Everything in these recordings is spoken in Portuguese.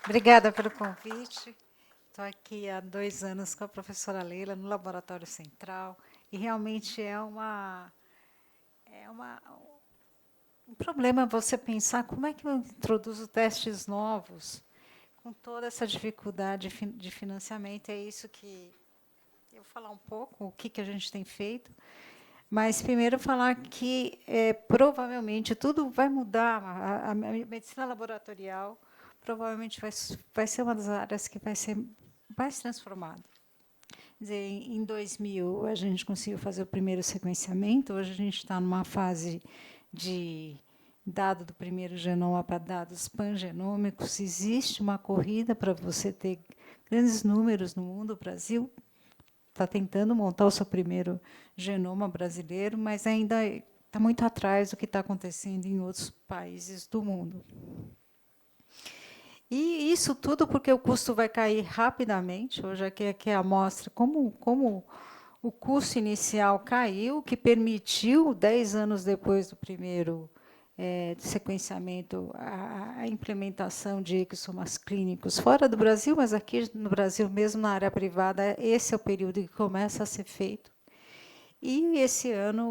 Obrigada pelo convite. Estou aqui há 2 anos com a professora Leila no Laboratório Central e realmente é um problema você pensar como é que eu introduzo testes novos com toda essa dificuldade de financiamento. É isso que eu vou falar um pouco, o que a gente tem feito, mas primeiro falar que provavelmente tudo vai mudar, a medicina laboratorial provavelmente vai ser uma das áreas que vai se transformar. Quer dizer, em 2000 a gente conseguiu fazer o primeiro sequenciamento, hoje a gente está numa fase de dado do primeiro genoma para dados pangenômicos. Existe uma corrida para você ter grandes números no mundo. O Brasil está tentando montar o seu primeiro genoma brasileiro, mas ainda está muito atrás do que está acontecendo em outros países do mundo. E isso tudo porque o custo vai cair rapidamente. Hoje aqui é a amostra como o custo inicial caiu, que permitiu, 10 anos depois do primeiro sequenciamento, a implementação de exomas clínicos fora do Brasil, mas aqui no Brasil, mesmo na área privada, esse é o período que começa a ser feito. E esse ano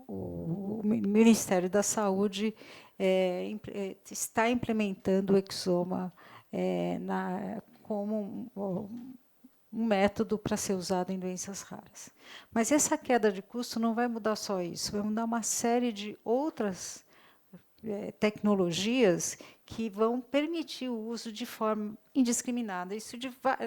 o Ministério da Saúde está implementando o exoma como um método para ser usado em doenças raras. Mas essa queda de custo não vai mudar só isso, vai mudar uma série de outras tecnologias que vão permitir o uso de forma indiscriminada. Isso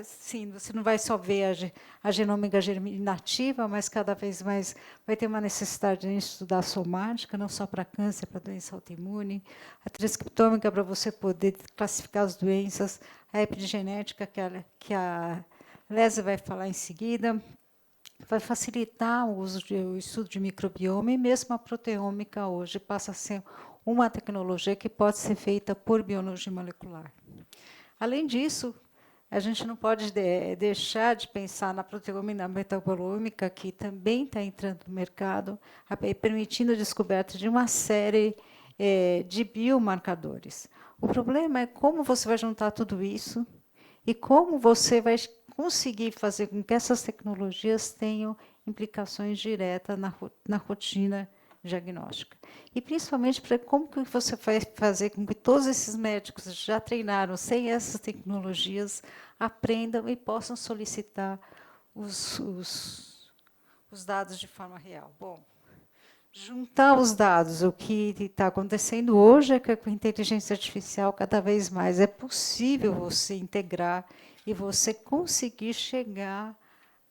sim, você não vai só ver a genômica germinativa, mas cada vez mais vai ter uma necessidade de estudar a somática, não só para câncer, para doença autoimune, a transcriptômica para você poder classificar as doenças, a epigenética que a Lésia vai falar em seguida, vai facilitar o estudo de microbioma, e mesmo a proteômica hoje passa a ser uma tecnologia que pode ser feita por biologia molecular. Além disso, a gente não pode deixar de pensar na proteômica e na metabolômica, que também está entrando no mercado, permitindo a descoberta de uma série de biomarcadores. O problema é como você vai juntar tudo isso e como você vai conseguir fazer com que essas tecnologias tenham implicações diretas na rotina diagnóstica. E, principalmente, para como que você vai fazer com que todos esses médicos que já treinaram sem essas tecnologias aprendam e possam solicitar os dados de forma real. Bom, juntar os dados, o que está acontecendo hoje é que com a inteligência artificial, cada vez mais é possível você integrar e você conseguir chegar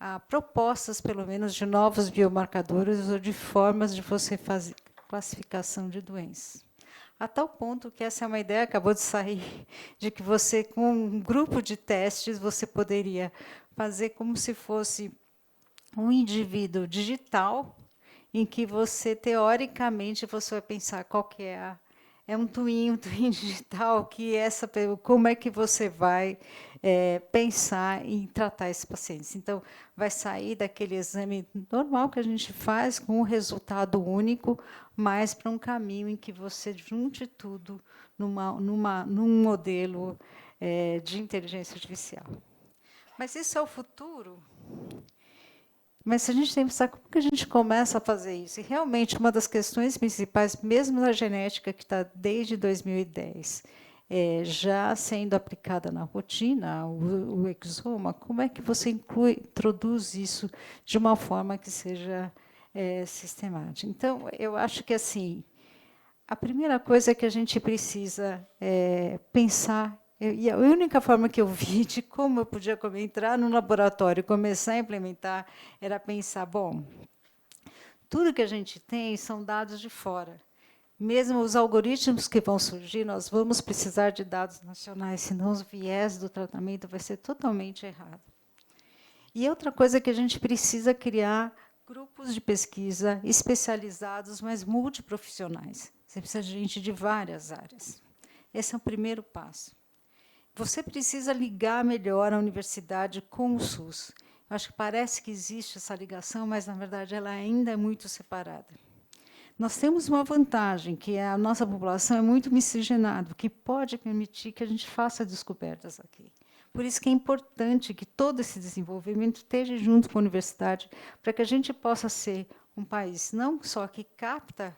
a propostas, pelo menos, de novos biomarcadores ou de formas de você fazer classificação de doenças. A tal ponto que essa é uma ideia, acabou de sair, de que você, com um grupo de testes, você poderia fazer como se fosse um indivíduo digital, em que você, teoricamente, você vai pensar qual que é um twin digital, como é que você vai pensar em tratar esses pacientes. Então, vai sair daquele exame normal que a gente faz, com um resultado único, mas para um caminho em que você junte tudo num modelo de inteligência artificial. Mas isso é o futuro? Mas se a gente tem que pensar como que a gente começa a fazer isso. E realmente uma das questões principais, mesmo na genética, que está desde 2010, já sendo aplicada na rotina, o exoma, como é que você introduz isso de uma forma que seja sistemática? Então, eu acho que assim, a primeira coisa é que a gente precisa pensar. E a única forma que eu vi de como eu podia entrar no laboratório e começar a implementar era pensar, bom, tudo que a gente tem são dados de fora. Mesmo os algoritmos que vão surgir, nós vamos precisar de dados nacionais, senão os viés do tratamento vai ser totalmente errado. E outra coisa é que a gente precisa criar grupos de pesquisa especializados, mas multiprofissionais. Você precisa de gente de várias áreas. Esse é o primeiro passo. Você precisa ligar melhor a universidade com o SUS. Eu acho que parece que existe essa ligação, mas, na verdade, ela ainda é muito separada. nós temos uma vantagem, que a nossa população é muito miscigenada, o que pode permitir que a gente faça descobertas aqui. Por isso que é importante que todo esse desenvolvimento esteja junto com a universidade, para que a gente possa ser um país não só que capta,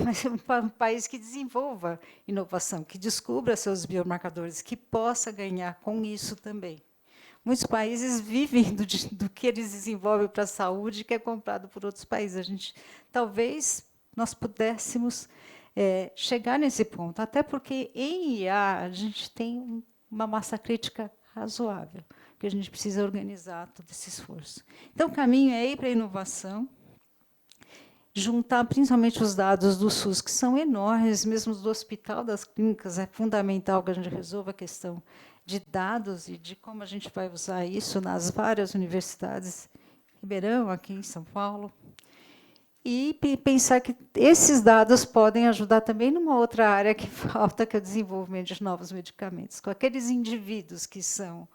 mas um país que desenvolva inovação, que descubra seus biomarcadores, que possa ganhar com isso também. Muitos países vivem do que eles desenvolvem para a saúde, que é comprado por outros países. Talvez nós pudéssemos chegar nesse ponto, até porque em IA a gente tem uma massa crítica razoável, que a gente precisa organizar todo esse esforço. Então, o caminho é ir para a inovação, juntar principalmente os dados do SUS, que são enormes, mesmo do hospital, das clínicas, é fundamental que a gente resolva a questão de dados e de como a gente vai usar isso nas várias universidades, Ribeirão, aqui em São Paulo, e pensar que esses dados podem ajudar também numa outra área que falta, que é o desenvolvimento de novos medicamentos, com aqueles indivíduos que são,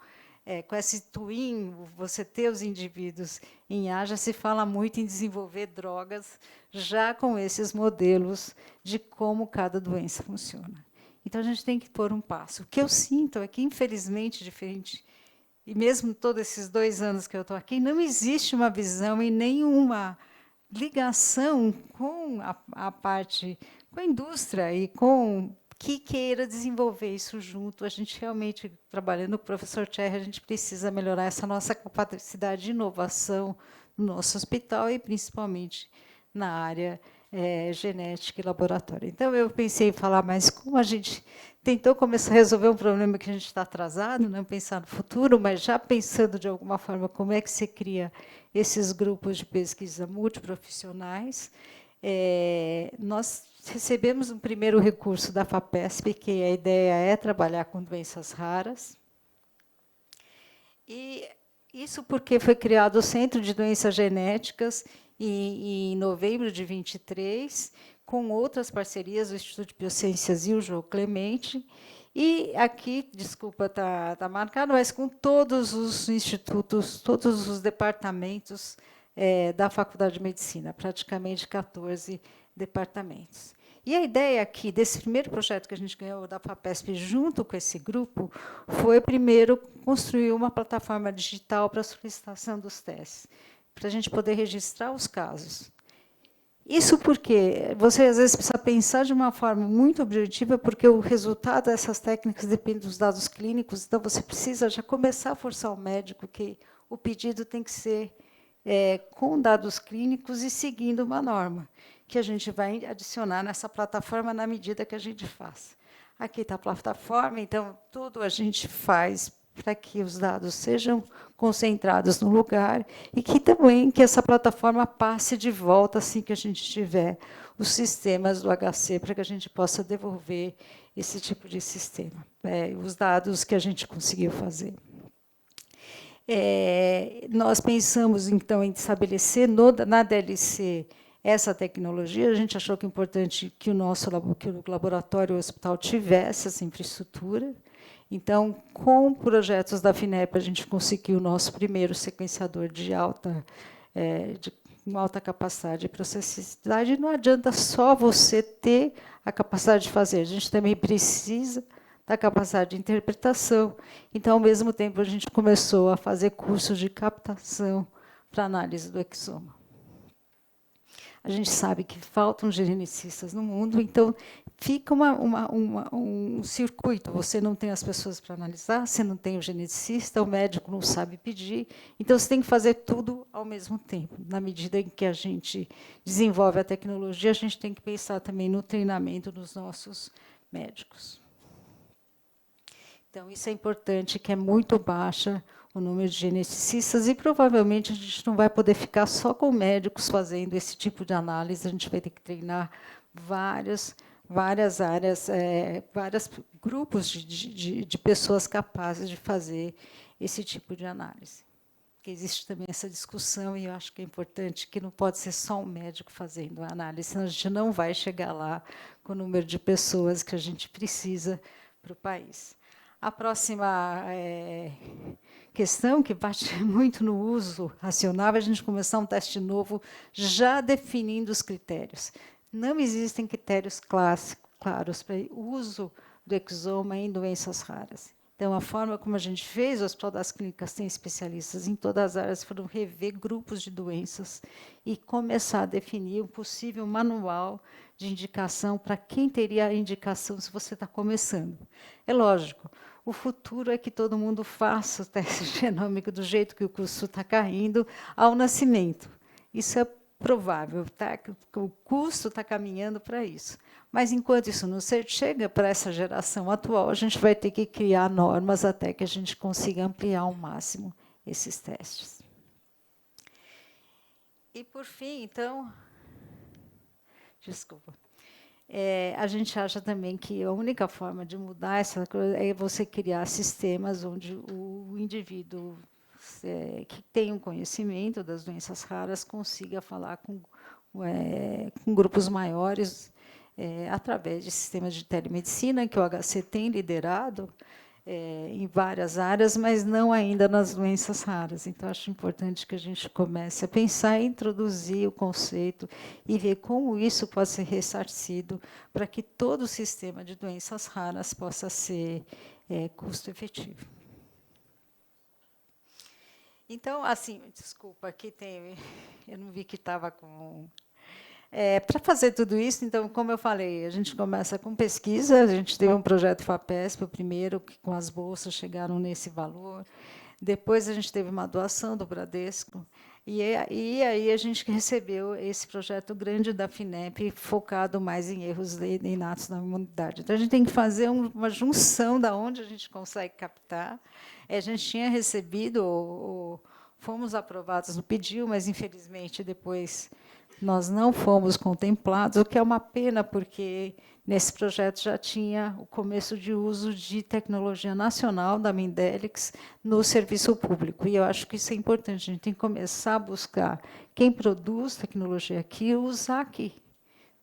com esse twin, você ter os indivíduos em IA, já se fala muito em desenvolver drogas, já com esses modelos de como cada doença funciona. Então, a gente tem que pôr um passo. O que eu sinto é que, infelizmente, diferente, e mesmo todos esses 2 anos que eu estou aqui, não existe uma visão e nenhuma ligação com a parte, com a indústria e com que queira desenvolver isso junto. A gente realmente, trabalhando com o professor Thierry, a gente precisa melhorar essa nossa capacidade de inovação no nosso hospital e, principalmente, na área genética e laboratório. Então, eu pensei em falar mais como a gente tentou começar a resolver um problema que a gente está atrasado, não pensar no futuro, mas já pensando, de alguma forma, como é que se cria esses grupos de pesquisa multiprofissionais. Nós recebemos um primeiro recurso da FAPESP, que a ideia é trabalhar com doenças raras. E isso porque foi criado o Centro de Doenças Genéticas em novembro de 23, com outras parcerias, o Instituto de Biociências e o João Clemente, e aqui, desculpa, está marcado, mas com todos os institutos, todos os departamentos da Faculdade de Medicina, praticamente 14 departamentos. E a ideia aqui, desse primeiro projeto que a gente ganhou da FAPESP, junto com esse grupo, foi, primeiro, construir uma plataforma digital para a solicitação dos testes, para a gente poder registrar os casos. Isso porque você, às vezes, precisa pensar de uma forma muito objetiva, porque o resultado dessas técnicas depende dos dados clínicos, então você precisa já começar a forçar o médico que o pedido tem que ser com dados clínicos e seguindo uma norma, que a gente vai adicionar nessa plataforma na medida que a gente faz. Aqui está a plataforma, então, tudo a gente faz para que os dados sejam concentrados no lugar e que também que essa plataforma passe de volta assim que a gente tiver os sistemas do HC, para que a gente possa devolver esse tipo de sistema, os dados que a gente conseguiu fazer. Nós pensamos, então, em estabelecer na DLC essa tecnologia. A gente achou que é importante que o laboratório, o hospital, tivesse essa infraestrutura. Então, com projetos da FINEP, a gente conseguiu o nosso primeiro sequenciador de uma alta capacidade de processalidade. Não adianta só você ter a capacidade de fazer, a gente também precisa da capacidade de interpretação. Então, ao mesmo tempo, a gente começou a fazer cursos de captação para análise do exoma. A gente sabe que faltam geneticistas no mundo, então fica um circuito. Você não tem as pessoas para analisar, você não tem o geneticista, o médico não sabe pedir, então você tem que fazer tudo ao mesmo tempo. Na medida em que a gente desenvolve a tecnologia, a gente tem que pensar também no treinamento dos nossos médicos. Então, isso é importante, que é muito baixa o número de geneticistas e, provavelmente, a gente não vai poder ficar só com médicos fazendo esse tipo de análise, a gente vai ter que treinar várias áreas, vários grupos de pessoas capazes de fazer esse tipo de análise. Porque existe também essa discussão, e eu acho que é importante, que não pode ser só um médico fazendo a análise, senão a gente não vai chegar lá com o número de pessoas que a gente precisa para o país. A próxima questão que bate muito no uso racional, a gente começar um teste novo já definindo os critérios. Não existem critérios claros para o uso do exoma em doenças raras. Então, a forma como a gente fez, o Hospital das Clínicas tem especialistas em todas as áreas, foram rever grupos de doenças e começar a definir um possível manual de indicação para quem teria a indicação se você está começando. É lógico, o futuro é que todo mundo faça o teste genômico do jeito que o custo está caindo ao nascimento. Isso é provável, tá? O custo está caminhando para isso. Mas, enquanto isso não chega para essa geração atual, a gente vai ter que criar normas até que a gente consiga ampliar ao máximo esses testes. E, por fim, então, desculpa, a gente acha também que a única forma de mudar essa coisa é você criar sistemas onde o indivíduo que tem um conhecimento das doenças raras consiga falar com grupos maiores, através de sistemas de telemedicina, que o HC tem liderado em várias áreas, mas não ainda nas doenças raras. Então, acho importante que a gente comece a pensar e introduzir o conceito e ver como isso pode ser ressarcido para que todo o sistema de doenças raras possa ser custo-efetivo. Então, assim, desculpa, aqui tem... Eu não vi que estava com... para fazer tudo isso, então, como eu falei, a gente começa com pesquisa, a gente teve um projeto FAPESP, o primeiro, que com as bolsas chegaram nesse valor. Depois, a gente teve uma doação do Bradesco, e aí a gente recebeu esse projeto grande da FINEP, focado mais em erros inatos na imunidade. Então, a gente tem que fazer uma junção da onde a gente consegue captar. A gente tinha recebido, fomos aprovados no pedido, mas, infelizmente, depois nós não fomos contemplados, o que é uma pena, porque nesse projeto já tinha o começo de uso de tecnologia nacional da Mindelix no serviço público. E eu acho que isso é importante, a gente tem que começar a buscar quem produz tecnologia aqui e usar aqui.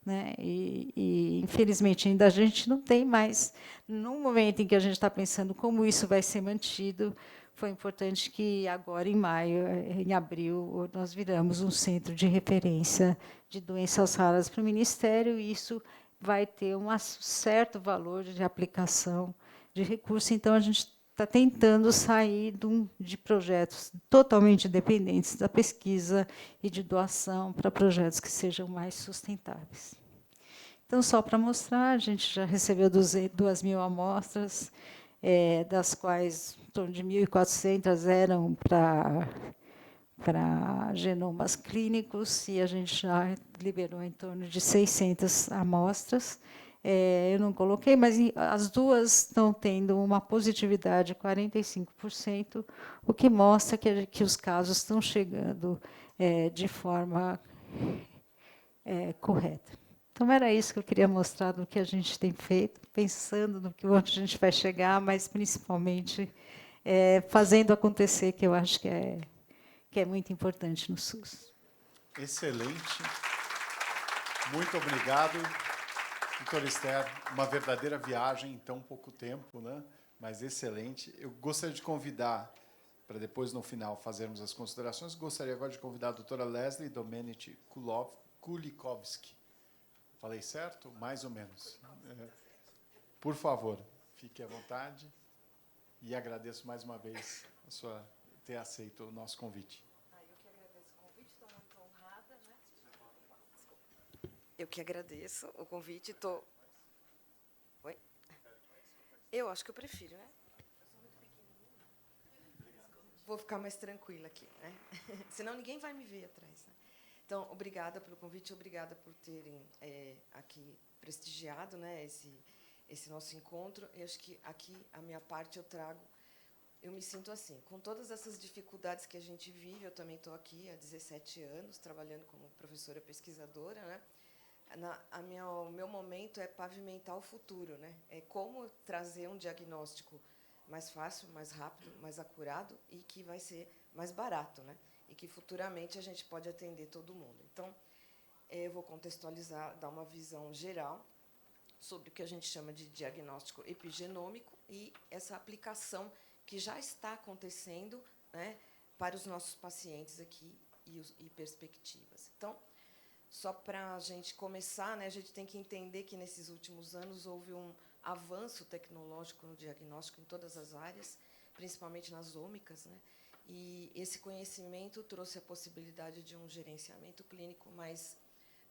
Né? Infelizmente, ainda a gente não tem mais. No momento em que a gente está pensando como isso vai ser mantido, foi importante que agora, em maio, em abril, nós viramos um centro de referência de doenças raras para o Ministério, e isso vai ter um certo valor de aplicação de recurso. Então, a gente está tentando sair de projetos totalmente dependentes da pesquisa e de doação para projetos que sejam mais sustentáveis. Então, só para mostrar, a gente já recebeu 2.000 amostras, das quais em torno de 1.400 eram para genomas clínicos, e a gente já liberou em torno de 600 amostras. Eu não coloquei, mas as duas estão tendo uma positividade de 45%, o que mostra que os casos estão chegando de forma correta. Então, era isso que eu queria mostrar do que a gente tem feito, pensando no que onde a gente vai chegar, mas, principalmente, fazendo acontecer, que eu acho que é muito importante no SUS. Excelente. Muito obrigado. Doutora Esther, uma verdadeira viagem em tão pouco tempo, né? Mas excelente. Eu gostaria de convidar, para depois, no final, fazermos as considerações, gostaria agora de convidar a doutora Leslie Domenici Kulikowski. Falei certo? Mais ou menos. Por favor, fique à vontade. E agradeço mais uma vez a sua ter aceito o nosso convite. Eu que agradeço o convite, estou muito honrada, né? Eu que agradeço o convite, estou... Oi? Eu acho que eu prefiro, né? Eu sou muito pequenininha. Vou ficar mais tranquila aqui, né? Senão ninguém vai me ver atrás, né? Então, obrigada pelo convite, obrigada por terem aqui prestigiado, né, esse nosso encontro. Eu acho que aqui, a minha parte, eu me sinto assim, com todas essas dificuldades que a gente vive, eu também estou aqui há 17 anos, trabalhando como professora pesquisadora, né? O meu momento é pavimentar o futuro, né? É como trazer um diagnóstico mais fácil, mais rápido, mais acurado e que vai ser mais barato, né? E que futuramente a gente pode atender todo mundo. Então, eu vou contextualizar, dar uma visão geral sobre o que a gente chama de diagnóstico epigenômico e essa aplicação que já está acontecendo, né, para os nossos pacientes aqui e perspectivas. Então, só para a gente começar, né, a gente tem que entender que, nesses últimos anos, houve um avanço tecnológico no diagnóstico em todas as áreas, principalmente nas ômicas, né, e esse conhecimento trouxe a possibilidade de um gerenciamento clínico mais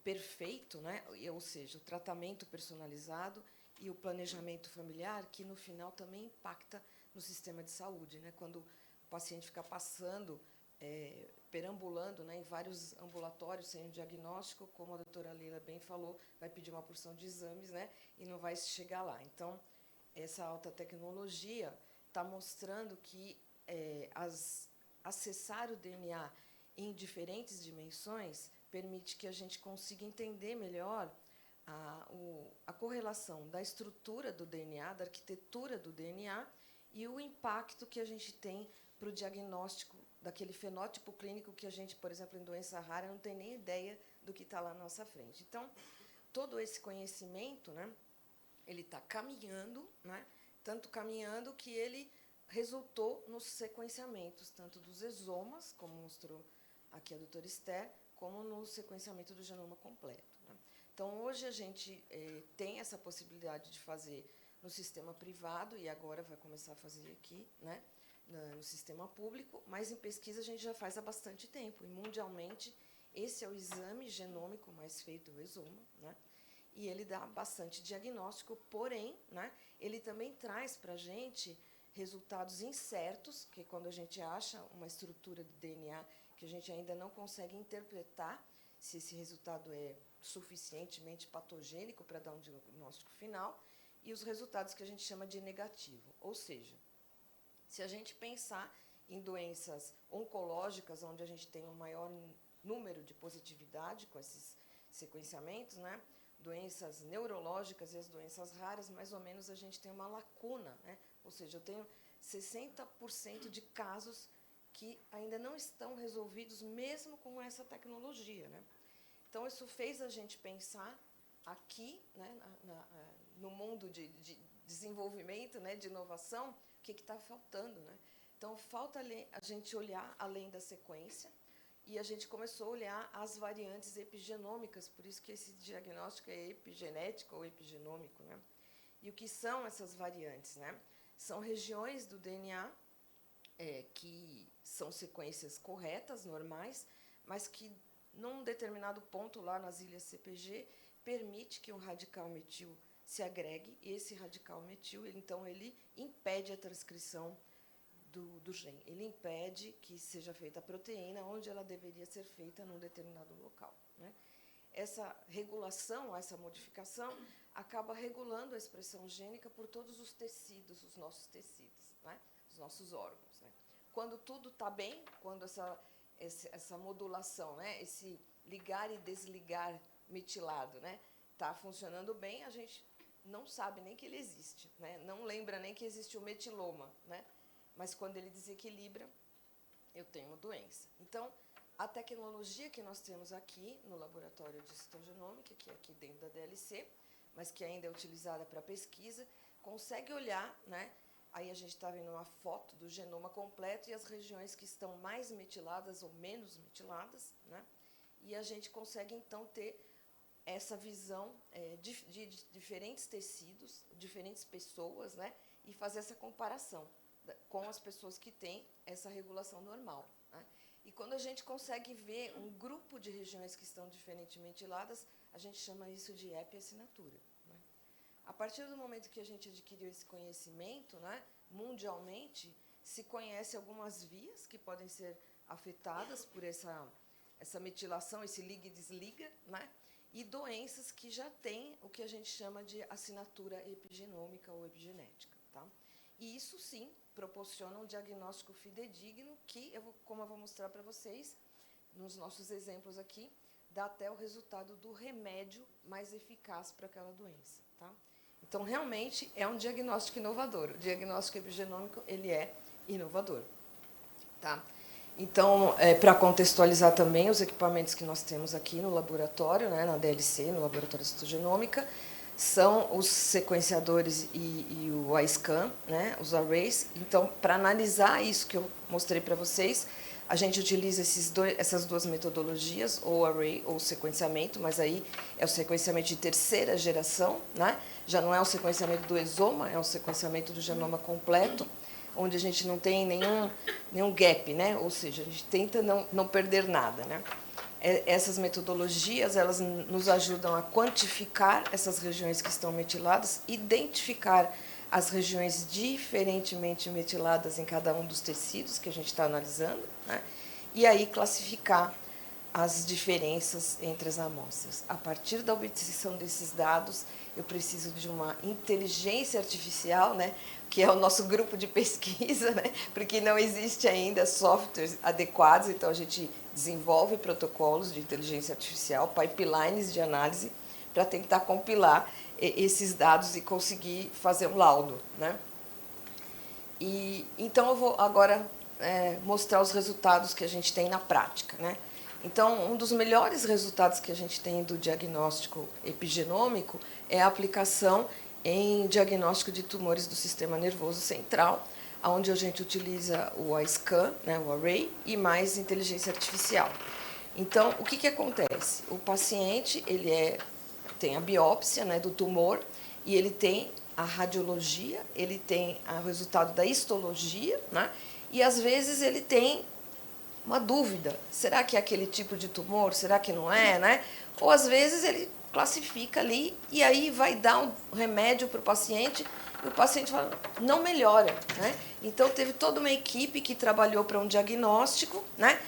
perfeito, né, ou seja, o tratamento personalizado e o planejamento familiar, que, no final, também impacta no sistema de saúde, né, quando o paciente fica passando, perambulando, né, em vários ambulatórios sem um diagnóstico, como a doutora Leila bem falou, vai pedir uma porção de exames, né, e não vai chegar lá. Então, essa alta tecnologia está mostrando que acessar o DNA em diferentes dimensões permite que a gente consiga entender melhor a correlação da estrutura do DNA, da arquitetura do DNA, e o impacto que a gente tem para o diagnóstico daquele fenótipo clínico que a gente, por exemplo, em doença rara, não tem nem ideia do que está lá na nossa frente. Então, todo esse conhecimento, né, ele está caminhando, né, tanto caminhando que ele resultou nos sequenciamentos, tanto dos exomas, como mostrou aqui a doutora Esther, como no sequenciamento do genoma completo, né. Então, hoje a gente tem essa possibilidade de fazer no sistema privado, e agora vai começar a fazer aqui, né, no sistema público, mas em pesquisa a gente já faz há bastante tempo, e mundialmente esse é o exame genômico mais feito, o exoma, né, e ele dá bastante diagnóstico, porém, né, ele também traz para a gente resultados incertos, que quando a gente acha uma estrutura de DNA que a gente ainda não consegue interpretar se esse resultado é suficientemente patogênico para dar um diagnóstico final, e os resultados que a gente chama de negativo. Ou seja, se a gente pensar em doenças oncológicas, onde a gente tem um maior número de positividade com esses sequenciamentos, né, doenças neurológicas e as doenças raras, mais ou menos a gente tem uma lacuna, né? Ou seja, eu tenho 60% de casos que ainda não estão resolvidos, mesmo com essa tecnologia, né? Então, isso fez a gente pensar aqui, né, no mundo de desenvolvimento, né, de inovação, o que está faltando, né? Então, falta a gente olhar além da sequência, e a gente começou a olhar as variantes epigenômicas, por isso que esse diagnóstico é epigenético ou epigenômico, né? E o que são essas variantes, né? São regiões do DNA que são sequências corretas, normais, mas que, num determinado ponto lá nas ilhas CPG, permite que um radical metil se agregue, e esse radical metil, então, ele impede a transcrição do gene. Ele impede que seja feita a proteína onde ela deveria ser feita num determinado local, né? Essa regulação, essa modificação, acaba regulando a expressão gênica por todos os tecidos, os nossos tecidos, né? Os nossos órgãos, né? Quando tudo está bem, quando essa modulação, né, esse ligar e desligar metilado, né, está funcionando bem, a gente não sabe nem que ele existe, né? Não lembra nem que existe o metiloma, né? Mas quando ele desequilibra, eu tenho uma doença. Então, a tecnologia que nós temos aqui no laboratório de citogenômica, que é aqui dentro da DLC, mas que ainda é utilizada para pesquisa, consegue olhar, né? Aí a gente está vendo uma foto do genoma completo e as regiões que estão mais metiladas ou menos metiladas, né? E a gente consegue, então, ter essa visão de diferentes tecidos, diferentes pessoas, né? E fazer essa comparação com as pessoas que têm essa regulação normal, né? E quando a gente consegue ver um grupo de regiões que estão diferentemente metiladas, a gente chama isso de epiassinatura, né? A partir do momento que a gente adquiriu esse conhecimento, né, mundialmente, se conhece algumas vias que podem ser afetadas por essa metilação, esse liga e desliga, né, e doenças que já têm o que a gente chama de assinatura epigenômica ou epigenética, tá? E isso, sim, proporciona um diagnóstico fidedigno que, como eu vou mostrar para vocês, nos nossos exemplos aqui, dá até o resultado do remédio mais eficaz para aquela doença, tá? Então, realmente, é um diagnóstico inovador. O diagnóstico epigenômico, ele é inovador, tá? Então, para contextualizar também os equipamentos que nós temos aqui no laboratório, né, na DLC, no Laboratório de Citogenômica, são os sequenciadores e o iScan, né, os arrays. Então, para analisar isso que eu mostrei para vocês, a gente utiliza essas duas metodologias, ou array ou sequenciamento, mas aí é o sequenciamento de terceira geração, né? Já não é o sequenciamento do exoma, é o sequenciamento do genoma completo, onde a gente não tem nenhum gap, né? Ou seja, a gente tenta não perder nada, né? Essas metodologias, elas nos ajudam a quantificar essas regiões que estão metiladas, identificar as regiões diferentemente metiladas em cada um dos tecidos que a gente está analisando, né? E aí classificar as diferenças entre as amostras. A partir da obtenção desses dados, eu preciso de uma inteligência artificial, né, que é o nosso grupo de pesquisa, né, porque não existe ainda softwares adequados, então a gente desenvolve protocolos de inteligência artificial, pipelines de análise, para tentar compilar esses dados e conseguir fazer um laudo, né? Então, eu vou agora mostrar os resultados que a gente tem na prática, né? Então, um dos melhores resultados que a gente tem do diagnóstico epigenômico é a aplicação em diagnóstico de tumores do sistema nervoso central, onde a gente utiliza o iScan, né, o array, e mais inteligência artificial. Então, o que acontece? O paciente tem a biópsia, né, do tumor, e ele tem a radiologia, ele tem o resultado da histologia, né, e às vezes ele tem uma dúvida, será que é aquele tipo de tumor, será que não é, né? Ou às vezes ele classifica ali e aí vai dar um remédio para o paciente e o paciente fala, não melhora, né? Então teve toda uma equipe que trabalhou para um diagnóstico, né?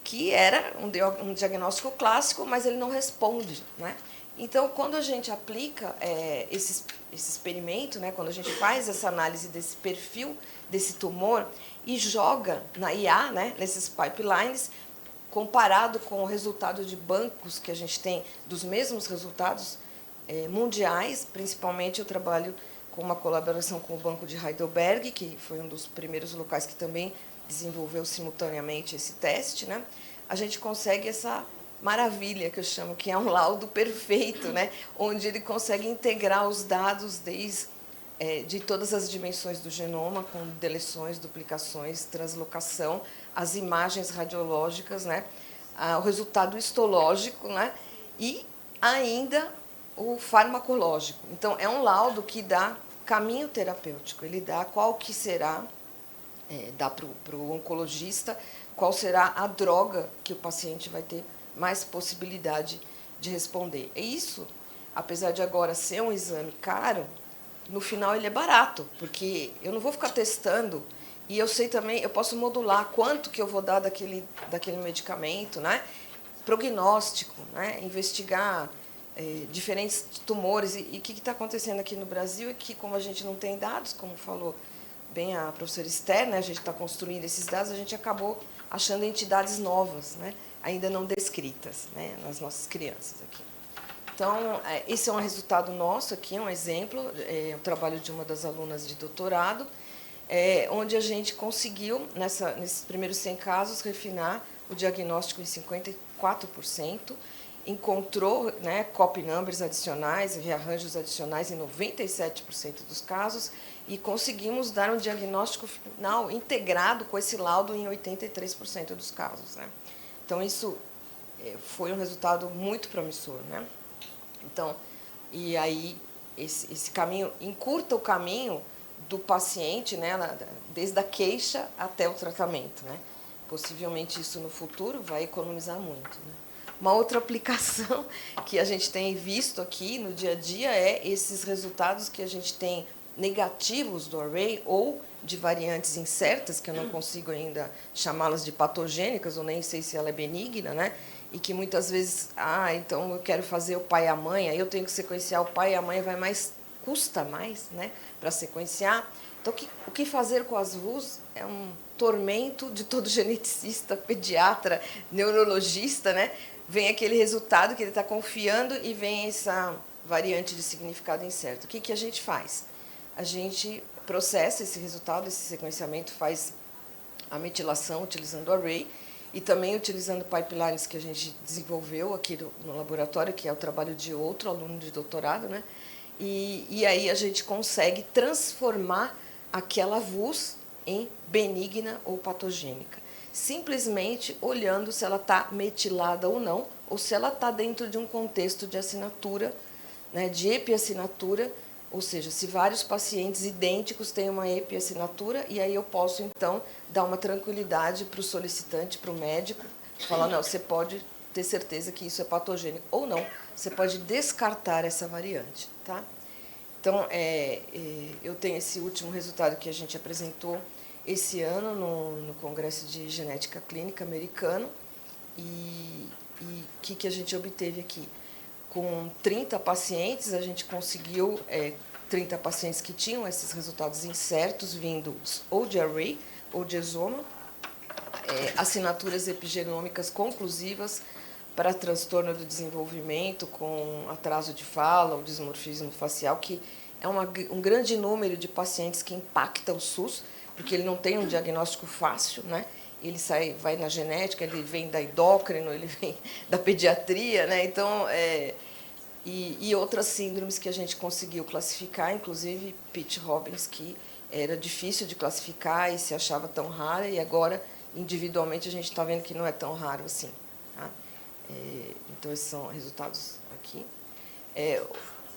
Que era um diagnóstico clássico, mas ele não responde, né? Então, quando a gente aplica esse experimento, né, quando a gente faz essa análise desse perfil desse tumor e joga na IA, né, nesses pipelines, comparado com o resultado de bancos que a gente tem dos mesmos resultados mundiais, principalmente eu trabalho com uma colaboração com o Banco de Heidelberg, que foi um dos primeiros locais que também desenvolveu simultaneamente esse teste, né, a gente consegue essa maravilha, que eu chamo, que é um laudo perfeito, né? Onde ele consegue integrar os dados de todas as dimensões do genoma, com deleções, duplicações, translocação, as imagens radiológicas, né? O resultado histológico, né? E ainda o farmacológico. Então, é um laudo que dá caminho terapêutico, ele dá qual que será, dá para o oncologista, qual será a droga que o paciente vai ter mais possibilidade de responder. E isso, apesar de agora ser um exame caro, no final ele é barato, porque eu não vou ficar testando e eu sei também, eu posso modular quanto que eu vou dar daquele medicamento, né? Prognóstico, né? Investigar diferentes tumores. E o que está acontecendo aqui no Brasil é que, como a gente não tem dados, como falou bem a professora Esther, né? A gente está construindo esses dados, a gente acabou achando entidades novas, né? Ainda não descritas, né, nas nossas crianças aqui. Então, esse é um resultado nosso aqui, um exemplo, o trabalho de uma das alunas de doutorado, onde a gente conseguiu, nesses primeiros 100 casos, refinar o diagnóstico em 54%, encontrou, né, copy numbers adicionais, rearranjos adicionais em 97% dos casos, e conseguimos dar um diagnóstico final integrado com esse laudo em 83% dos casos, né? Então, isso foi um resultado muito promissor, né? Então, e aí, esse caminho, encurta o caminho do paciente, né, desde a queixa até o tratamento, né? Possivelmente, isso no futuro vai economizar muito, né? Uma outra aplicação que a gente tem visto aqui no dia a dia é esses resultados que a gente tem negativos do array ou de variantes incertas, que eu não consigo ainda chamá-las de patogênicas, ou nem sei se ela é benigna, né? E que muitas vezes, então eu quero fazer o pai e a mãe, aí eu tenho que sequenciar o pai e a mãe, custa mais, né, para sequenciar. Então, o que fazer com as VUS é um tormento de todo geneticista, pediatra, neurologista, né? Vem aquele resultado que ele está confiando e vem essa variante de significado incerto. O que a gente faz? A gente processa esse resultado, esse sequenciamento, faz a metilação utilizando o array e também utilizando pipelines que a gente desenvolveu aqui no laboratório, que é o trabalho de outro aluno de doutorado, né? e aí a gente consegue transformar aquela VUS em benigna ou patogênica, simplesmente olhando se ela está metilada ou não, ou se ela está dentro de um contexto de assinatura, né, de epiassinatura, ou seja, se vários pacientes idênticos têm uma epiassinatura, e aí eu posso, então, dar uma tranquilidade para o solicitante, para o médico, falar, não, você pode ter certeza que isso é patogênico, ou não, você pode descartar essa variante, tá? Então, eu tenho esse último resultado que a gente apresentou esse ano no Congresso de Genética Clínica americano, e o que a gente obteve aqui? Com 30 pacientes, a gente conseguiu 30 pacientes que tinham esses resultados incertos, vindos ou de array ou de exoma, assinaturas epigenômicas conclusivas para transtorno do desenvolvimento com atraso de fala ou dismorfismo facial, que é um grande número de pacientes que impacta o SUS, porque ele não tem um diagnóstico fácil, né? Ele vai na genética, ele vem da endócrino, ele vem da pediatria, né? Então, e outras síndromes que a gente conseguiu classificar, inclusive Pitt Robbins, que era difícil de classificar e se achava tão rara, e agora, individualmente, a gente está vendo que não é tão raro assim. Tá? Então, esses são resultados aqui.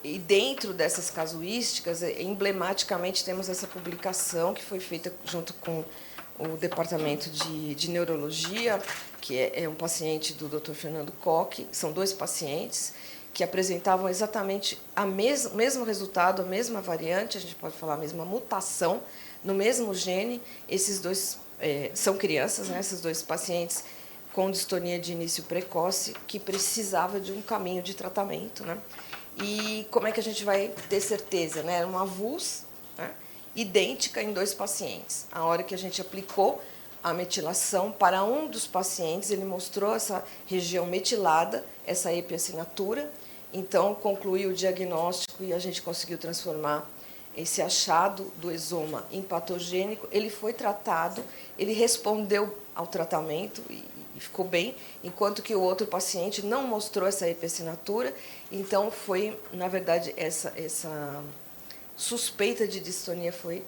E dentro dessas casuísticas, emblematicamente, temos essa publicação que foi feita junto com o Departamento de Neurologia, que é um paciente do Dr. Fernando Koch, são 2 pacientes, que apresentavam exatamente o mesmo resultado, a mesma variante, a gente pode falar a mesma mutação, no mesmo gene. Esses 2 são crianças, né, esses 2 pacientes com distonia de início precoce, que precisava de um caminho de tratamento, né? E como é que a gente vai ter certeza? Né? Era uma VUS, né, idêntica em 2 pacientes. A hora que a gente aplicou a metilação para um dos pacientes, ele mostrou essa região metilada, essa epiassinatura, então concluiu o diagnóstico e a gente conseguiu transformar esse achado do exoma em patogênico. Ele foi tratado, ele respondeu ao tratamento e ficou bem, enquanto que o outro paciente não mostrou essa epiassinatura. Então, foi, na verdade, essa suspeita de distonia foi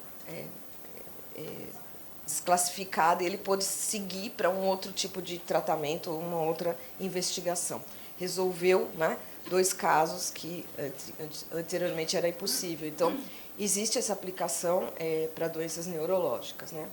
desclassificada e ele pôde seguir para um outro tipo de tratamento, uma outra investigação. Resolveu, né, 2 casos que anteriormente era impossível. Então, existe essa aplicação para doenças neurológicas, né?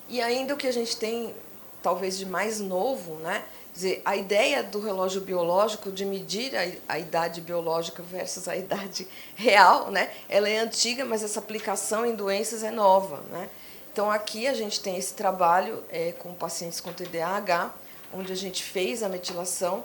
E ainda o que a gente tem, talvez de mais novo, né? Quer dizer, a ideia do relógio biológico de medir a idade biológica versus a idade real, né? Ela é antiga, mas essa aplicação em doenças é nova, né? Então, aqui a gente tem esse trabalho com pacientes com TDAH, onde a gente fez a metilação,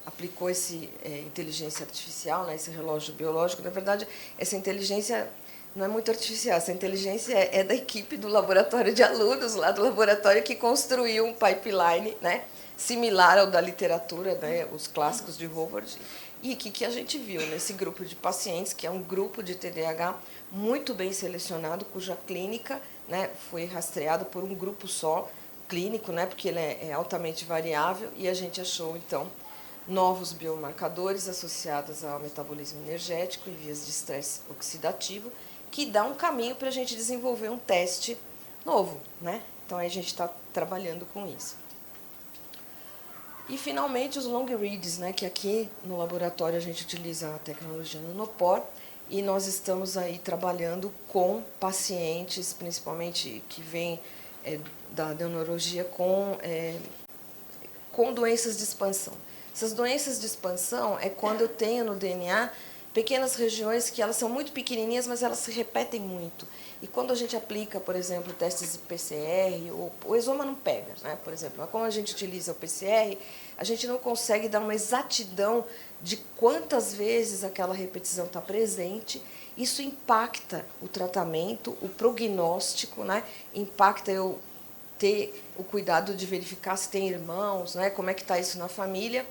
aplicou esse inteligência artificial, né, esse relógio biológico. Na verdade, essa inteligência não é muito artificial, essa inteligência é da equipe do laboratório de alunos, lá do laboratório, que construiu um pipeline, né, similar ao da literatura, né, os clássicos de Harvard. E o que a gente viu nesse grupo de pacientes, que é um grupo de TDAH muito bem selecionado, cuja clínica, né, foi rastreada por um grupo só, clínico, né, porque ele é altamente variável, e a gente achou, então, novos biomarcadores associados ao metabolismo energético e vias de estresse oxidativo, que dá um caminho para a gente desenvolver um teste novo, né? Então, aí a gente está trabalhando com isso. E, finalmente, os long reads, né, que aqui no laboratório a gente utiliza a tecnologia Nanopore, e nós estamos aí trabalhando com pacientes, principalmente que vêm da neurologia, com doenças de expansão. Essas doenças de expansão é quando eu tenho no DNA pequenas regiões que elas são muito pequenininhas, mas elas se repetem muito. E quando a gente aplica, por exemplo, testes de PCR, o exoma não pega, né? Por exemplo, mas como a gente utiliza o PCR, a gente não consegue dar uma exatidão de quantas vezes aquela repetição está presente. Isso impacta o tratamento, o prognóstico, né? Impacta eu ter o cuidado de verificar se tem irmãos, né? Como é que está isso na família.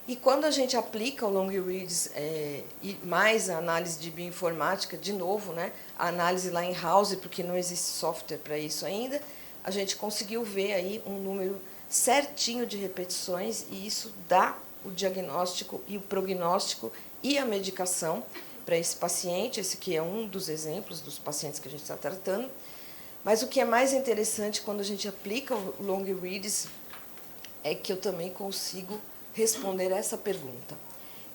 E quando a gente aplica o long reads e mais a análise de bioinformática, de novo, né, a análise lá em house, porque não existe software para isso ainda, a gente conseguiu ver aí um número certinho de repetições, e isso dá o diagnóstico e o prognóstico e a medicação para esse paciente. Esse aqui é um dos exemplos dos pacientes que a gente está tratando. Mas o que é mais interessante quando a gente aplica o long reads é que eu também consigo responder essa pergunta.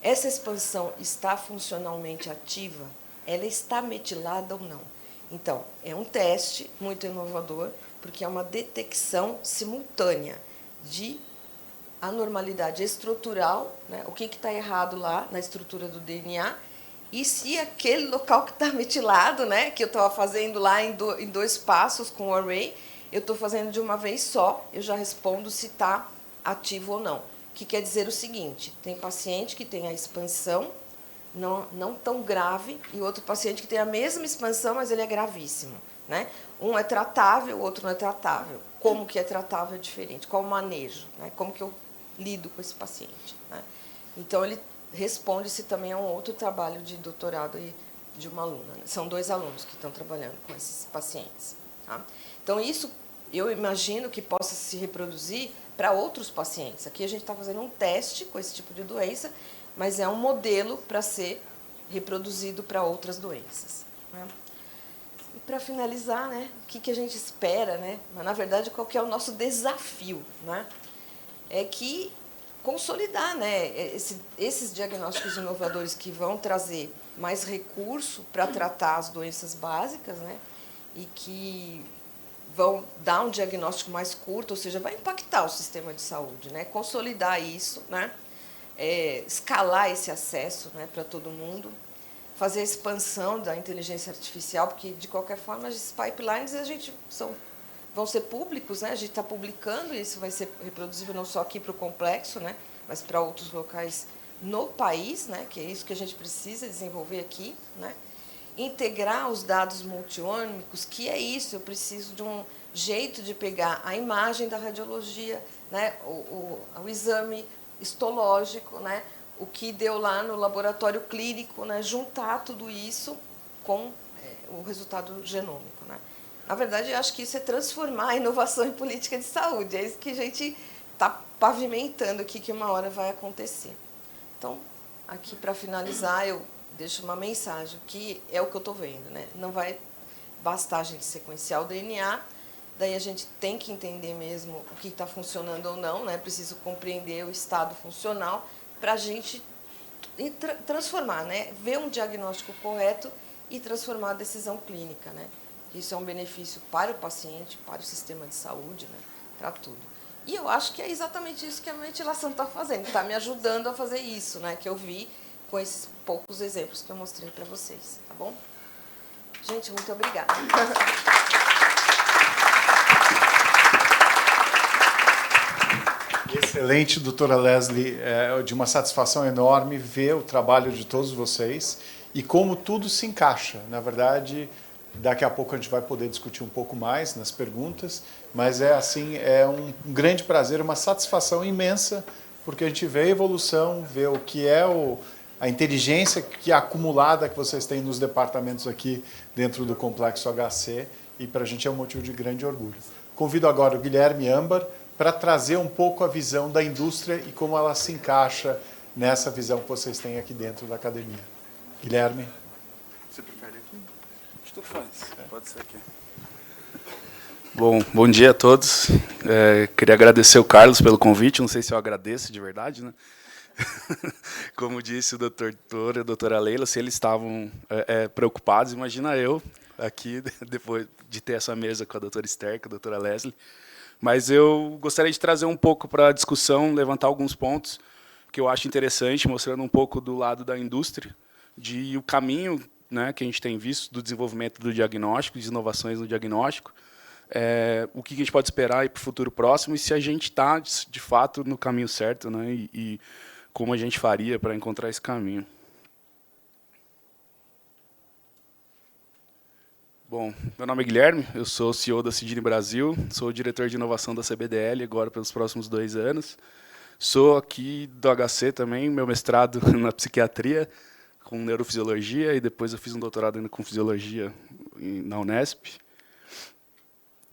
Essa expansão está funcionalmente ativa? Ela está metilada ou não? Então, é um teste muito inovador, porque é uma detecção simultânea de anormalidade estrutural, né? O que está errado lá na estrutura do DNA, e se aquele local que está metilado, né, que eu estava fazendo lá em 2 passos com o array, eu estou fazendo de uma vez só, eu já respondo se está ativo ou não. Que quer dizer o seguinte, tem paciente que tem a expansão não tão grave, e outro paciente que tem a mesma expansão, mas ele é gravíssimo. Né? Um é tratável, o outro não é tratável. Como que é tratável é diferente, qual o manejo, né? Como que eu lido com esse paciente. Né? Então, ele responde-se também a um outro trabalho de doutorado de uma aluna. Né? São 2 alunos que estão trabalhando com esses pacientes. Tá? Então, isso eu imagino que possa se reproduzir para outros pacientes. Aqui a gente está fazendo um teste com esse tipo de doença, mas é um modelo para ser reproduzido para outras doenças. Né? E para finalizar, né, o que a gente espera, né? Mas, na verdade, qual que é o nosso desafio? Né? É que consolidar, né, esses diagnósticos inovadores que vão trazer mais recurso para tratar as doenças básicas, né, e que vão dar um diagnóstico mais curto, ou seja, vai impactar o sistema de saúde, né, consolidar isso, né, escalar esse acesso, né, para todo mundo, fazer a expansão da inteligência artificial, porque, de qualquer forma, esses pipelines vão ser públicos, né? A gente está publicando, e isso vai ser reproduzível não só aqui para o complexo, né? Mas para outros locais no país, né? Que é isso que a gente precisa desenvolver aqui. Né? Integrar os dados multiômicos, que é isso, eu preciso de um jeito de pegar a imagem da radiologia, né? o exame histológico, né? O que deu lá no laboratório clínico, né? Juntar tudo isso com o resultado genômico. Né? Na verdade, eu acho que isso é transformar a inovação em política de saúde. É isso que a gente está pavimentando aqui, que uma hora vai acontecer. Então, aqui para finalizar, eu deixo uma mensagem, que é o que eu estou vendo. Né? Não vai bastar a gente sequenciar o DNA, daí a gente tem que entender mesmo o que está funcionando ou não, né? Preciso compreender o estado funcional para a gente transformar, né? Ver um diagnóstico correto e transformar a decisão clínica. Né? Isso é um benefício para o paciente, para o sistema de saúde, né? Para tudo. E eu acho que é exatamente isso que a metilação está fazendo, está me ajudando a fazer isso, né? Que eu vi com esses poucos exemplos que eu mostrei para vocês. Tá bom? Gente, muito obrigada. Excelente, doutora Leslie. É de uma satisfação enorme ver o trabalho de todos vocês e como tudo se encaixa. Na verdade, daqui a pouco a gente vai poder discutir um pouco mais nas perguntas, mas é um grande prazer, uma satisfação imensa, porque a gente vê a evolução, vê o que é a inteligência que é acumulada que vocês têm nos departamentos aqui dentro do Complexo HC, e para a gente é um motivo de grande orgulho. Convido agora o Guilherme Ambar para trazer um pouco a visão da indústria e como ela se encaixa nessa visão que vocês têm aqui dentro da academia. Guilherme. Você prefere aqui? Tudo faz. Pode ser aqui. Bom dia a todos. Queria agradecer o Carlos pelo convite. Não sei se eu agradeço de verdade, né? Como disse o doutor Tor e a doutora Leila, se eles estavam preocupados, imagina eu aqui, depois de ter essa mesa com a doutora Esther, com a doutora Leslie. Mas eu gostaria de trazer um pouco para a discussão, levantar alguns pontos que eu acho interessante, mostrando um pouco do lado da indústria, de o caminho, né, que a gente tem visto do desenvolvimento do diagnóstico, de inovações no diagnóstico, o que a gente pode esperar para o futuro próximo e se a gente está, de fato, no caminho certo, né, e como a gente faria para encontrar esse caminho. Bom, meu nome é Guilherme, eu sou CEO da Cidine Brasil, sou diretor de inovação da CBDL agora pelos próximos 2 anos. Sou aqui do HC também, meu mestrado na psiquiatria, com neurofisiologia, e depois eu fiz um doutorado ainda com fisiologia na Unesp.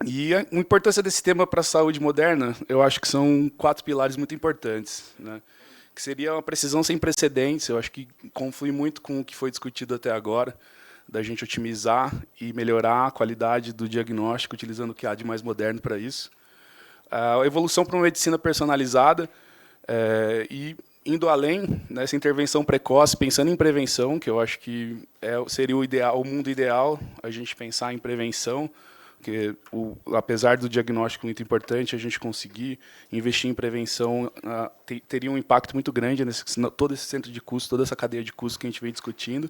E a importância desse tema para a saúde moderna, eu acho que são 4 pilares muito importantes. Né? que seria uma precisão sem precedentes. Eu acho que conflui muito com o que foi discutido até agora, da gente otimizar e melhorar a qualidade do diagnóstico, utilizando o que há de mais moderno para isso. A evolução para uma medicina personalizada e indo além nessa intervenção precoce, pensando em prevenção, que eu acho que seria o mundo ideal, a gente pensar em prevenção, porque apesar do diagnóstico muito importante, a gente conseguir investir em prevenção teria um impacto muito grande todo esse centro de custos, toda essa cadeia de custos que a gente vem discutindo.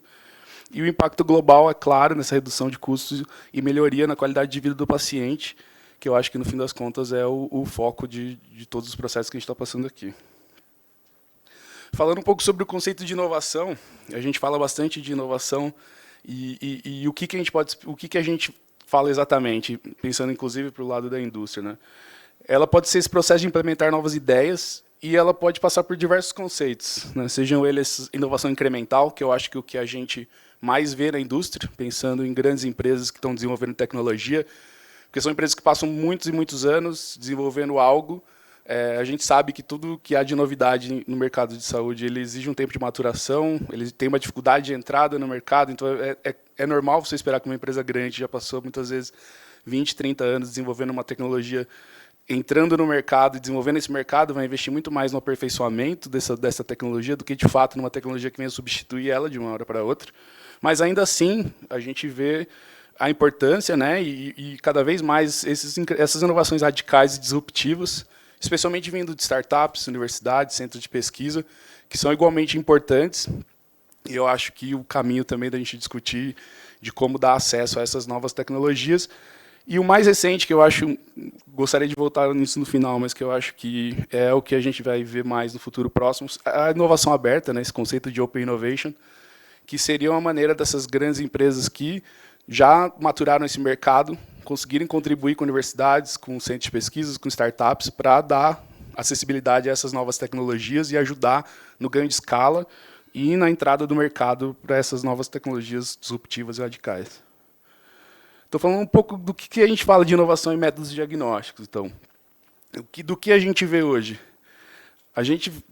E o impacto global, é claro, nessa redução de custos e melhoria na qualidade de vida do paciente, que eu acho que, no fim das contas, é o foco de todos os processos que a gente está passando aqui. Falando um pouco sobre o conceito de inovação, a gente fala bastante de inovação e o que a gente fala exatamente, pensando inclusive para o lado da indústria, né? Ela pode ser esse processo de implementar novas ideias e ela pode passar por diversos conceitos, né? Sejam eles inovação incremental, que eu acho que o que a gente mais vê na indústria, pensando em grandes empresas que estão desenvolvendo tecnologia, porque são empresas que passam muitos e muitos anos desenvolvendo algo. A gente sabe que tudo que há de novidade no mercado de saúde ele exige um tempo de maturação, ele tem uma dificuldade de entrada no mercado, então é normal você esperar que uma empresa grande já passou muitas vezes 20, 30 anos desenvolvendo uma tecnologia, entrando no mercado e desenvolvendo esse mercado, vai investir muito mais no aperfeiçoamento dessa tecnologia do que, de fato, numa tecnologia que venha substituir ela de uma hora para outra. Mas, ainda assim, a gente vê a importância, né, e cada vez mais essas inovações radicais e disruptivas, especialmente vindo de startups, universidades, centros de pesquisa, que são igualmente importantes. E eu acho que o caminho também da gente discutir de como dar acesso a essas novas tecnologias. E o mais recente, que eu acho, gostaria de voltar nisso no final, mas que eu acho que é o que a gente vai ver mais no futuro próximo, a inovação aberta, né, esse conceito de Open Innovation, que seria uma maneira dessas grandes empresas que já maturaram esse mercado, conseguirem contribuir com universidades, com centros de pesquisas, com startups, para dar acessibilidade a essas novas tecnologias e ajudar no ganho de escala e na entrada do mercado para essas novas tecnologias disruptivas e radicais. Estou falando um pouco do que a gente fala de inovação em métodos diagnósticos. Então, do que a gente vê hoje?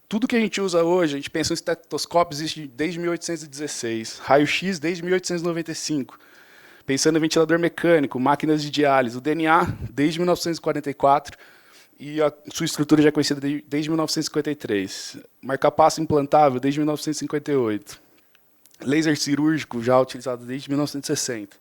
Tudo que a gente usa hoje, a gente pensa em estetoscópio, existe desde 1816, raio-x desde 1895, pensando em ventilador mecânico, máquinas de diálise, o DNA desde 1944 e a sua estrutura já é conhecida desde 1953, marca-passo implantável desde 1958, laser cirúrgico já utilizado desde 1960,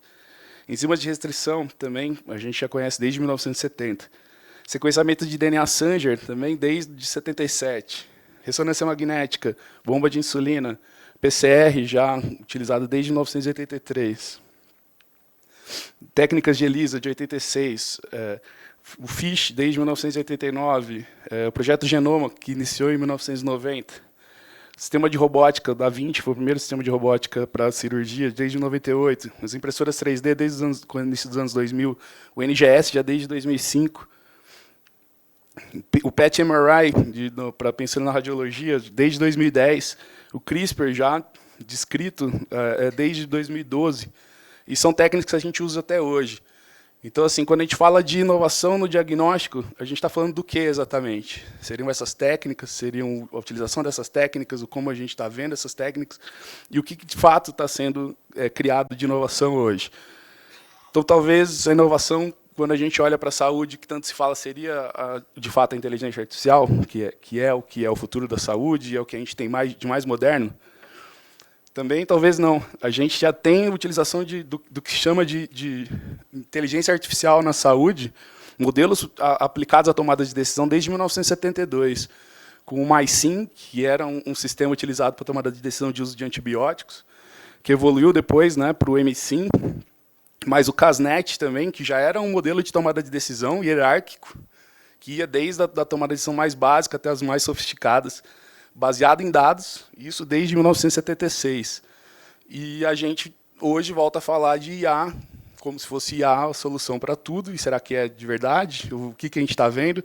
enzimas de restrição também a gente já conhece desde 1970. Sequenciamento de DNA Sanger, também desde 77. Ressonância magnética, bomba de insulina, PCR, já utilizado desde 1983. Técnicas de ELISA, de 86. O FISH, desde 1989. O projeto Genoma, que iniciou em 1990. Sistema de robótica, da Da Vinci, foi o primeiro sistema de robótica para cirurgia, desde 98. As impressoras 3D, desde o início dos anos 2000. O NGS, já desde 2005. O PET MRI, para pensando na radiologia, desde 2010. O CRISPR, já descrito desde 2012. E são técnicas que a gente usa até hoje. Então, assim, quando a gente fala de inovação no diagnóstico, a gente está falando do que exatamente? Seriam essas técnicas, seriam a utilização dessas técnicas, o como a gente está vendo essas técnicas, e o que de fato está sendo criado de inovação hoje. Então, talvez a inovação, quando a gente olha para a saúde, que tanto se fala, seria, de fato, a inteligência artificial, que é o futuro da saúde, é o que a gente tem de mais moderno. Também, talvez não. A gente já tem utilização do que chama de inteligência artificial na saúde, modelos aplicados à tomada de decisão desde 1972, com o MySim, que era um sistema utilizado para tomada de decisão de uso de antibióticos, que evoluiu depois, né, para o MSim, mas o Casnet também, que já era um modelo de tomada de decisão hierárquico, que ia desde a tomada de decisão mais básica até as mais sofisticadas, baseado em dados, isso desde 1976. E a gente hoje volta a falar de IA, como se fosse IA a solução para tudo, e será que é de verdade? O que a gente está vendo?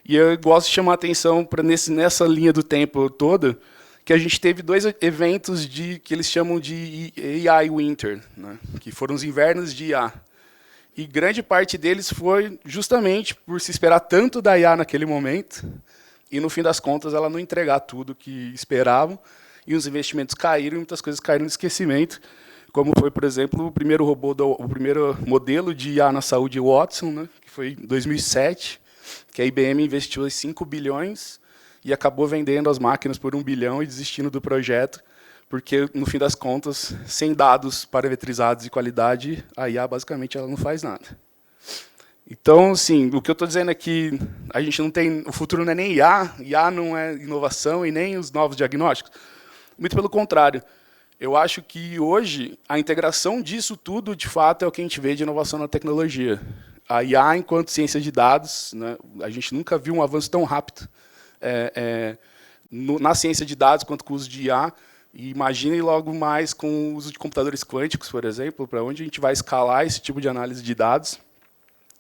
E eu gosto de chamar a atenção para nessa linha do tempo toda, que a gente teve 2 eventos que eles chamam de AI Winter, né, que foram os invernos de IA. E grande parte deles foi justamente por se esperar tanto da IA naquele momento, e, no fim das contas, ela não entregar tudo que esperavam, e os investimentos caíram, e muitas coisas caíram no esquecimento, como foi, por exemplo, o primeiro modelo de IA na saúde, o Watson, né, que foi em 2007, que a IBM investiu 5 bilhões e acabou vendendo as máquinas por 1 bilhão e desistindo do projeto, porque, no fim das contas, sem dados parametrizados de qualidade, a IA, basicamente, ela não faz nada. Então, assim, o que eu estou dizendo é que a gente não tem, o futuro não é nem IA não é inovação e nem os novos diagnósticos. Muito pelo contrário. Eu acho que, hoje, a integração disso tudo, de fato, é o que a gente vê de inovação na tecnologia. A IA, enquanto ciência de dados, né, a gente nunca viu um avanço tão rápido na ciência de dados quanto com o uso de IA. E imagine logo mais com o uso de computadores quânticos, por exemplo, para onde a gente vai escalar esse tipo de análise de dados.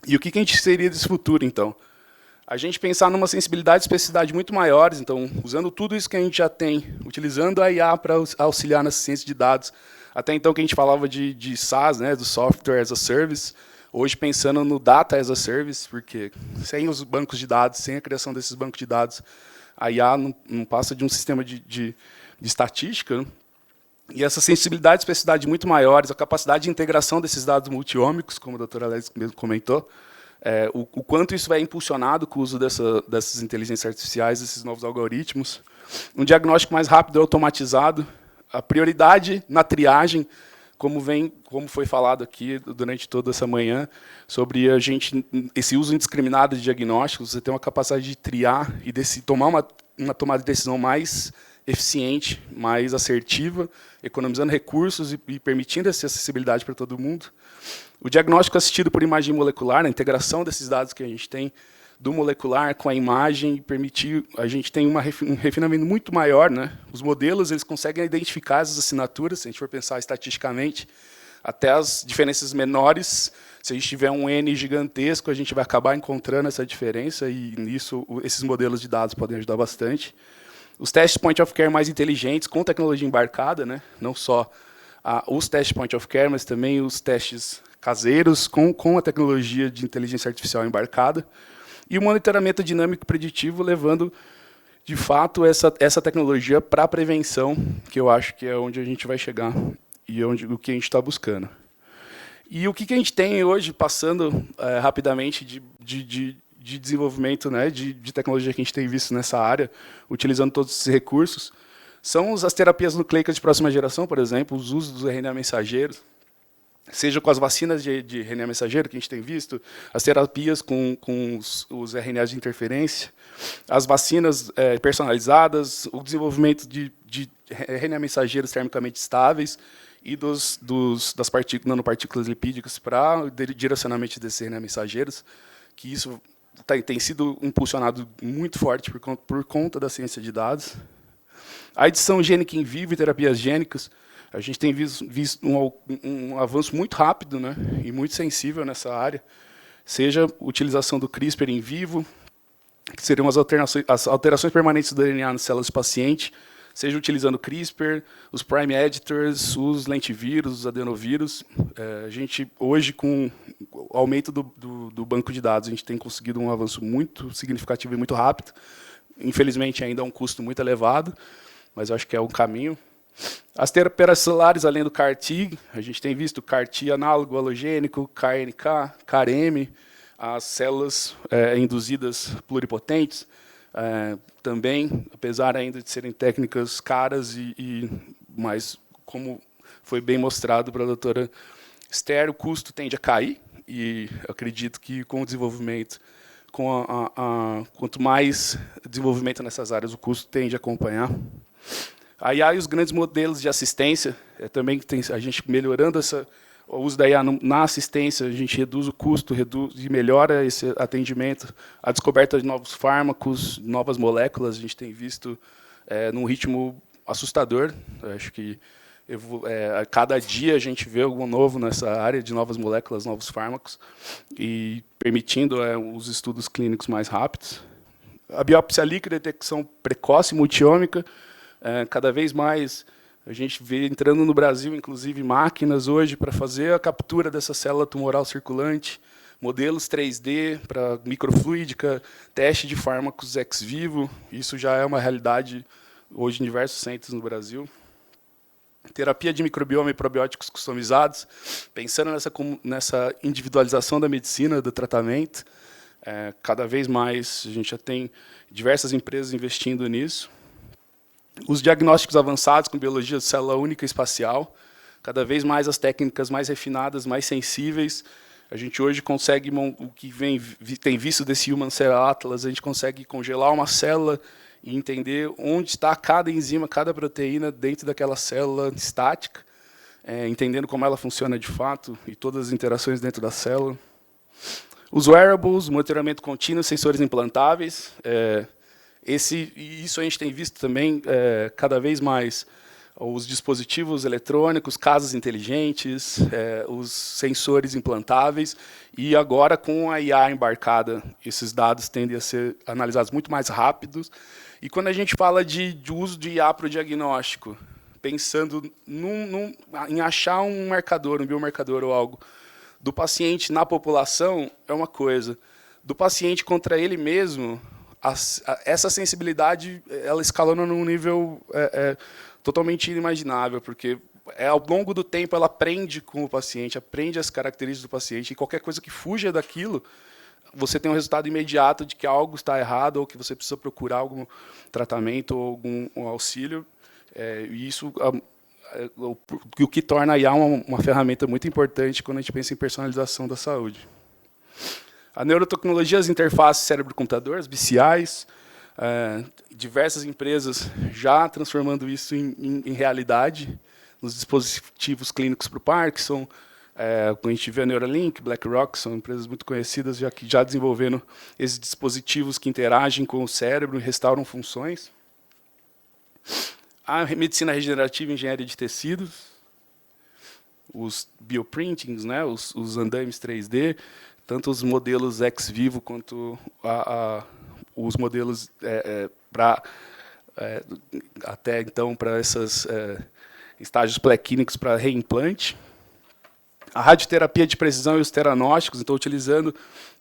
E o que a gente seria desse futuro, então? A gente pensar numa sensibilidade e especificidade muito maiores, então, usando tudo isso que a gente já tem, utilizando a IA para auxiliar nessa ciência de dados. Até então, que a gente falava de SaaS, né, do Software as a Service, hoje pensando no Data as a Service, porque sem os bancos de dados, sem a criação desses bancos de dados, a IA não passa de um sistema de estatística, né? E essa sensibilidade e especificidade muito maiores, a capacidade de integração desses dados multiômicos, como a doutora Alex mesmo comentou, o quanto isso é impulsionado com o uso dessas inteligências artificiais, desses novos algoritmos, um diagnóstico mais rápido e automatizado, a prioridade na triagem, como foi falado aqui durante toda essa manhã, sobre esse uso indiscriminado de diagnósticos, você tem uma capacidade de triar e tomar uma tomada de decisão mais eficiente, mais assertiva, economizando recursos e permitindo essa acessibilidade para todo mundo. O diagnóstico assistido por imagem molecular, a integração desses dados que a gente tem do molecular com a imagem, permitir a gente tem um refinamento muito maior, né? Os modelos eles conseguem identificar as assinaturas, se a gente for pensar estatisticamente, até as diferenças menores. Se a gente tiver um N gigantesco, a gente vai acabar encontrando essa diferença, e nisso esses modelos de dados podem ajudar bastante. Os testes point of care mais inteligentes, com tecnologia embarcada, né? Não só os testes point of care, mas também os testes caseiros com a tecnologia de inteligência artificial embarcada. E o monitoramento dinâmico preditivo, levando, de fato, essa tecnologia para a prevenção, que eu acho que é onde a gente vai chegar e o que a gente está buscando. E o que a gente tem hoje, passando rapidamente de desenvolvimento, né, de tecnologia que a gente tem visto nessa área, utilizando todos esses recursos, são as terapias nucleicas de próxima geração, por exemplo, os usos dos RNA mensageiros, seja com as vacinas de RNA mensageiro que a gente tem visto, as terapias com os RNAs de interferência, as vacinas personalizadas, o desenvolvimento de RNA mensageiros termicamente estáveis e das nanopartículas lipídicas para direcionamento desses RNA mensageiros, que isso tem sido impulsionado muito forte por conta da ciência de dados. A edição gênica em vivo e terapias gênicas, a gente tem visto um avanço muito rápido, né, e muito sensível nessa área, seja a utilização do CRISPR em vivo, que seriam as alterações permanentes do DNA nas células do paciente, seja utilizando o CRISPR, os prime editors, os lentivírus, os adenovírus. A gente, hoje, com o aumento do banco de dados, a gente tem conseguido um avanço muito significativo e muito rápido. Infelizmente, ainda é um custo muito elevado, mas eu acho que é um caminho. As terapias celulares, além do CAR-T, a gente tem visto CAR-T análogo, halogênico, CAR-NK, CAR-M, as células induzidas pluripotentes, também, apesar ainda de serem técnicas caras, mas, como foi bem mostrado pela doutora Esther, o custo tende a cair, e acredito que, com o desenvolvimento, quanto mais desenvolvimento nessas áreas, o custo tende a acompanhar. A IA e os grandes modelos de assistência, também tem a gente melhorando o uso da IA na assistência, a gente reduz o custo, e melhora esse atendimento, a descoberta de novos fármacos, novas moléculas, a gente tem visto num ritmo assustador. Eu acho que a cada dia a gente vê algo novo nessa área de novas moléculas, novos fármacos, e permitindo os estudos clínicos mais rápidos. A biópsia líquida, detecção precoce multiômica, cada vez mais a gente vê entrando no Brasil, inclusive, máquinas hoje para fazer a captura dessa célula tumoral circulante, modelos 3D para microfluídica, teste de fármacos ex vivo, isso já é uma realidade hoje em diversos centros no Brasil. Terapia de microbioma e probióticos customizados, pensando nessa individualização da medicina, do tratamento. Cada vez mais a gente já tem diversas empresas investindo nisso. Os diagnósticos avançados com biologia de célula única e espacial, cada vez mais as técnicas mais refinadas, mais sensíveis. A gente hoje consegue, o que tem visto desse Human Cell Atlas, a gente consegue congelar uma célula e entender onde está cada enzima, cada proteína dentro daquela célula estática, entendendo como ela funciona de fato e todas as interações dentro da célula. Os wearables, monitoramento contínuo, sensores implantáveis. Isso a gente tem visto também cada vez mais os dispositivos eletrônicos, casas inteligentes, os sensores implantáveis, e agora com a IA embarcada, esses dados tendem a ser analisados muito mais rápidos. E quando a gente fala de uso de IA para o diagnóstico, pensando em achar um marcador, um biomarcador ou algo, do paciente na população é uma coisa, do paciente contra ele mesmo, essa sensibilidade ela escalona num nível totalmente inimaginável, porque ao longo do tempo ela aprende com o paciente, aprende as características do paciente, e qualquer coisa que fuja daquilo, você tem um resultado imediato de que algo está errado ou que você precisa procurar algum tratamento ou algum auxílio. E isso o que torna a IA uma ferramenta muito importante quando a gente pensa em personalização da saúde. A neurotecnologia, as interfaces cérebro-computador, as BCIs, diversas empresas já transformando isso em realidade, nos dispositivos clínicos para o Parkinson. A gente vê a Neuralink, BlackRock, são empresas muito conhecidas, já desenvolvendo esses dispositivos que interagem com o cérebro e restauram funções. A medicina regenerativa e engenharia de tecidos, os bioprintings, né, os andames 3D, tanto os modelos ex vivo quanto os modelos até então para esses estágios pré-clínicos para reimplante. A radioterapia de precisão e os teranósticos, então utilizando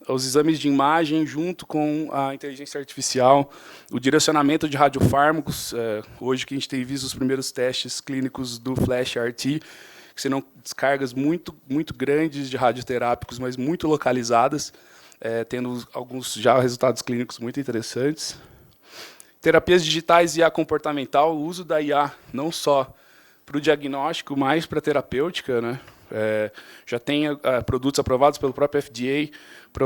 os exames de imagem junto com a inteligência artificial, o direcionamento de radiofármacos, hoje que a gente tem visto os primeiros testes clínicos do Flash RT, que serão descargas muito grandes de radioterápicos, mas muito localizadas, tendo alguns já resultados clínicos muito interessantes. Terapias digitais e IA comportamental, o uso da IA não só para o diagnóstico, mas para a terapêutica, né? Já tem produtos aprovados pelo próprio FDA para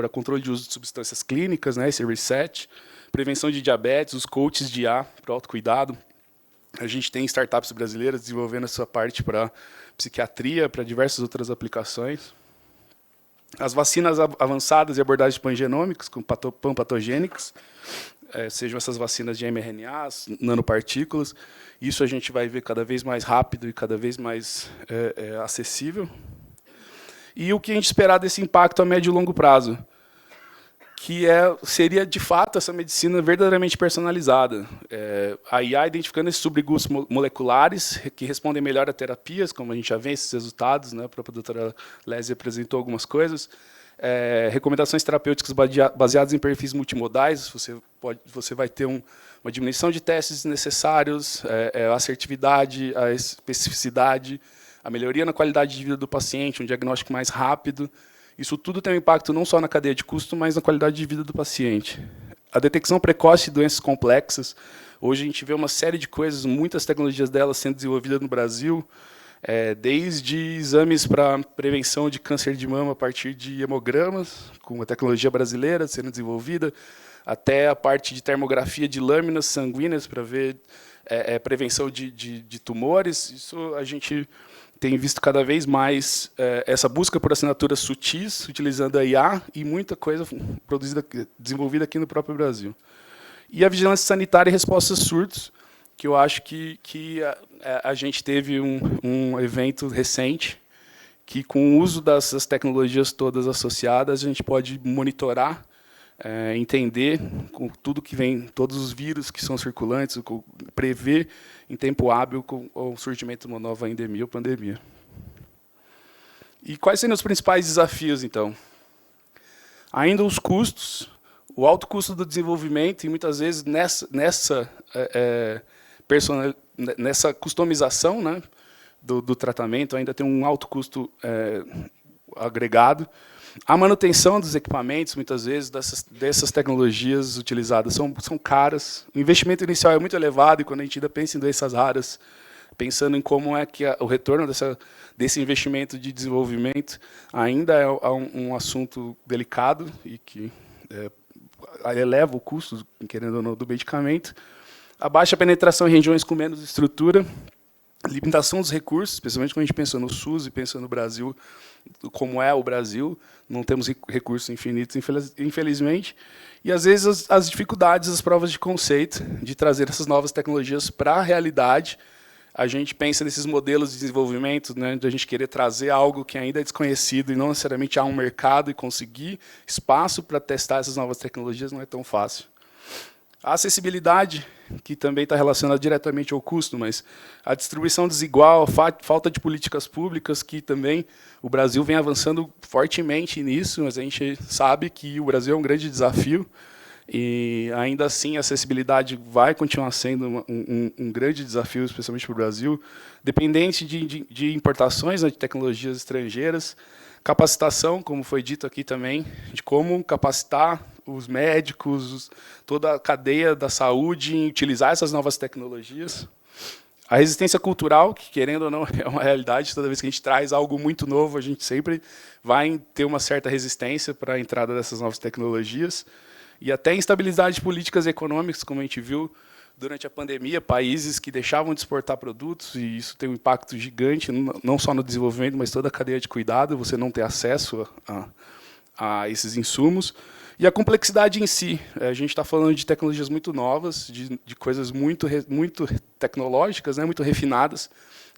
controle de uso de substâncias clínicas, né, esse reset, prevenção de diabetes, os coaches de IA para autocuidado. A gente tem startups brasileiras desenvolvendo essa parte para psiquiatria, para diversas outras aplicações. As vacinas avançadas e abordagens pangenômicas, com panpatogênicas, sejam essas vacinas de mRNA, nanopartículas, isso a gente vai ver cada vez mais rápido e cada vez mais acessível. E o que a gente esperar desse impacto a médio e longo prazo, que seria, de fato, essa medicina verdadeiramente personalizada. A IA identificando esses subgrupos moleculares que respondem melhor a terapias, como a gente já vê esses resultados, né? A própria doutora Lésia apresentou algumas coisas. Recomendações terapêuticas baseadas em perfis multimodais, você vai ter uma diminuição de testes desnecessários, a assertividade, a especificidade, a melhoria na qualidade de vida do paciente, um diagnóstico mais rápido. Isso tudo tem um impacto não só na cadeia de custo, mas na qualidade de vida do paciente. A detecção precoce de doenças complexas. Hoje a gente vê uma série de coisas, muitas tecnologias delas sendo desenvolvidas no Brasil, desde exames para prevenção de câncer de mama a partir de hemogramas, com a tecnologia brasileira sendo desenvolvida, até a parte de termografia de lâminas sanguíneas para ver prevenção de tumores. Isso a gente tem visto cada vez mais essa busca por assinaturas sutis, utilizando a IA, e muita coisa desenvolvida aqui no próprio Brasil. E a vigilância sanitária e resposta a surtos, que eu acho que a gente teve um evento recente, que com o uso dessas tecnologias todas associadas, a gente pode monitorar, entender com tudo que vem, todos os vírus que são circulantes, prever em tempo hábil o surgimento de uma nova endemia ou pandemia. E quais seriam os principais desafios, então? Ainda os custos, o alto custo do desenvolvimento, e muitas vezes nessa customização, né, do tratamento, ainda tem um alto custo agregado. A manutenção dos equipamentos, muitas vezes, dessas tecnologias utilizadas são caras. O investimento inicial é muito elevado, e quando a gente ainda pensa em doenças raras, pensando em como é que o retorno desse investimento de desenvolvimento ainda é um assunto delicado e que eleva o custo, querendo ou não, do medicamento. A baixa penetração em regiões com menos estrutura, limitação dos recursos, especialmente quando a gente pensa no SUS e pensa no Brasil, como é o Brasil, não temos recursos infinitos, infelizmente, e, às vezes, as dificuldades das provas de conceito, de trazer essas novas tecnologias para a realidade. A gente pensa nesses modelos de desenvolvimento, né, de a gente querer trazer algo que ainda é desconhecido e não necessariamente há um mercado, e conseguir espaço para testar essas novas tecnologias não é tão fácil. A acessibilidade, que também está relacionada diretamente ao custo, mas a distribuição desigual, a falta de políticas públicas, que também o Brasil vem avançando fortemente nisso, mas a gente sabe que o Brasil é um grande desafio, e ainda assim a acessibilidade vai continuar sendo um grande desafio, especialmente para o Brasil, dependente de importações, né, de tecnologias estrangeiras, capacitação, como foi dito aqui também, de como capacitar os médicos, toda a cadeia da saúde em utilizar essas novas tecnologias. A resistência cultural, que, querendo ou não, é uma realidade. Toda vez que a gente traz algo muito novo, a gente sempre vai ter uma certa resistência para a entrada dessas novas tecnologias. E até instabilidade de políticas econômicas, como a gente viu durante a pandemia, países que deixavam de exportar produtos, e isso tem um impacto gigante, não só no desenvolvimento, mas toda a cadeia de cuidado, você não ter acesso a esses insumos. E a complexidade em si. A gente está falando de tecnologias muito novas, de coisas muito tecnológicas, né, muito refinadas,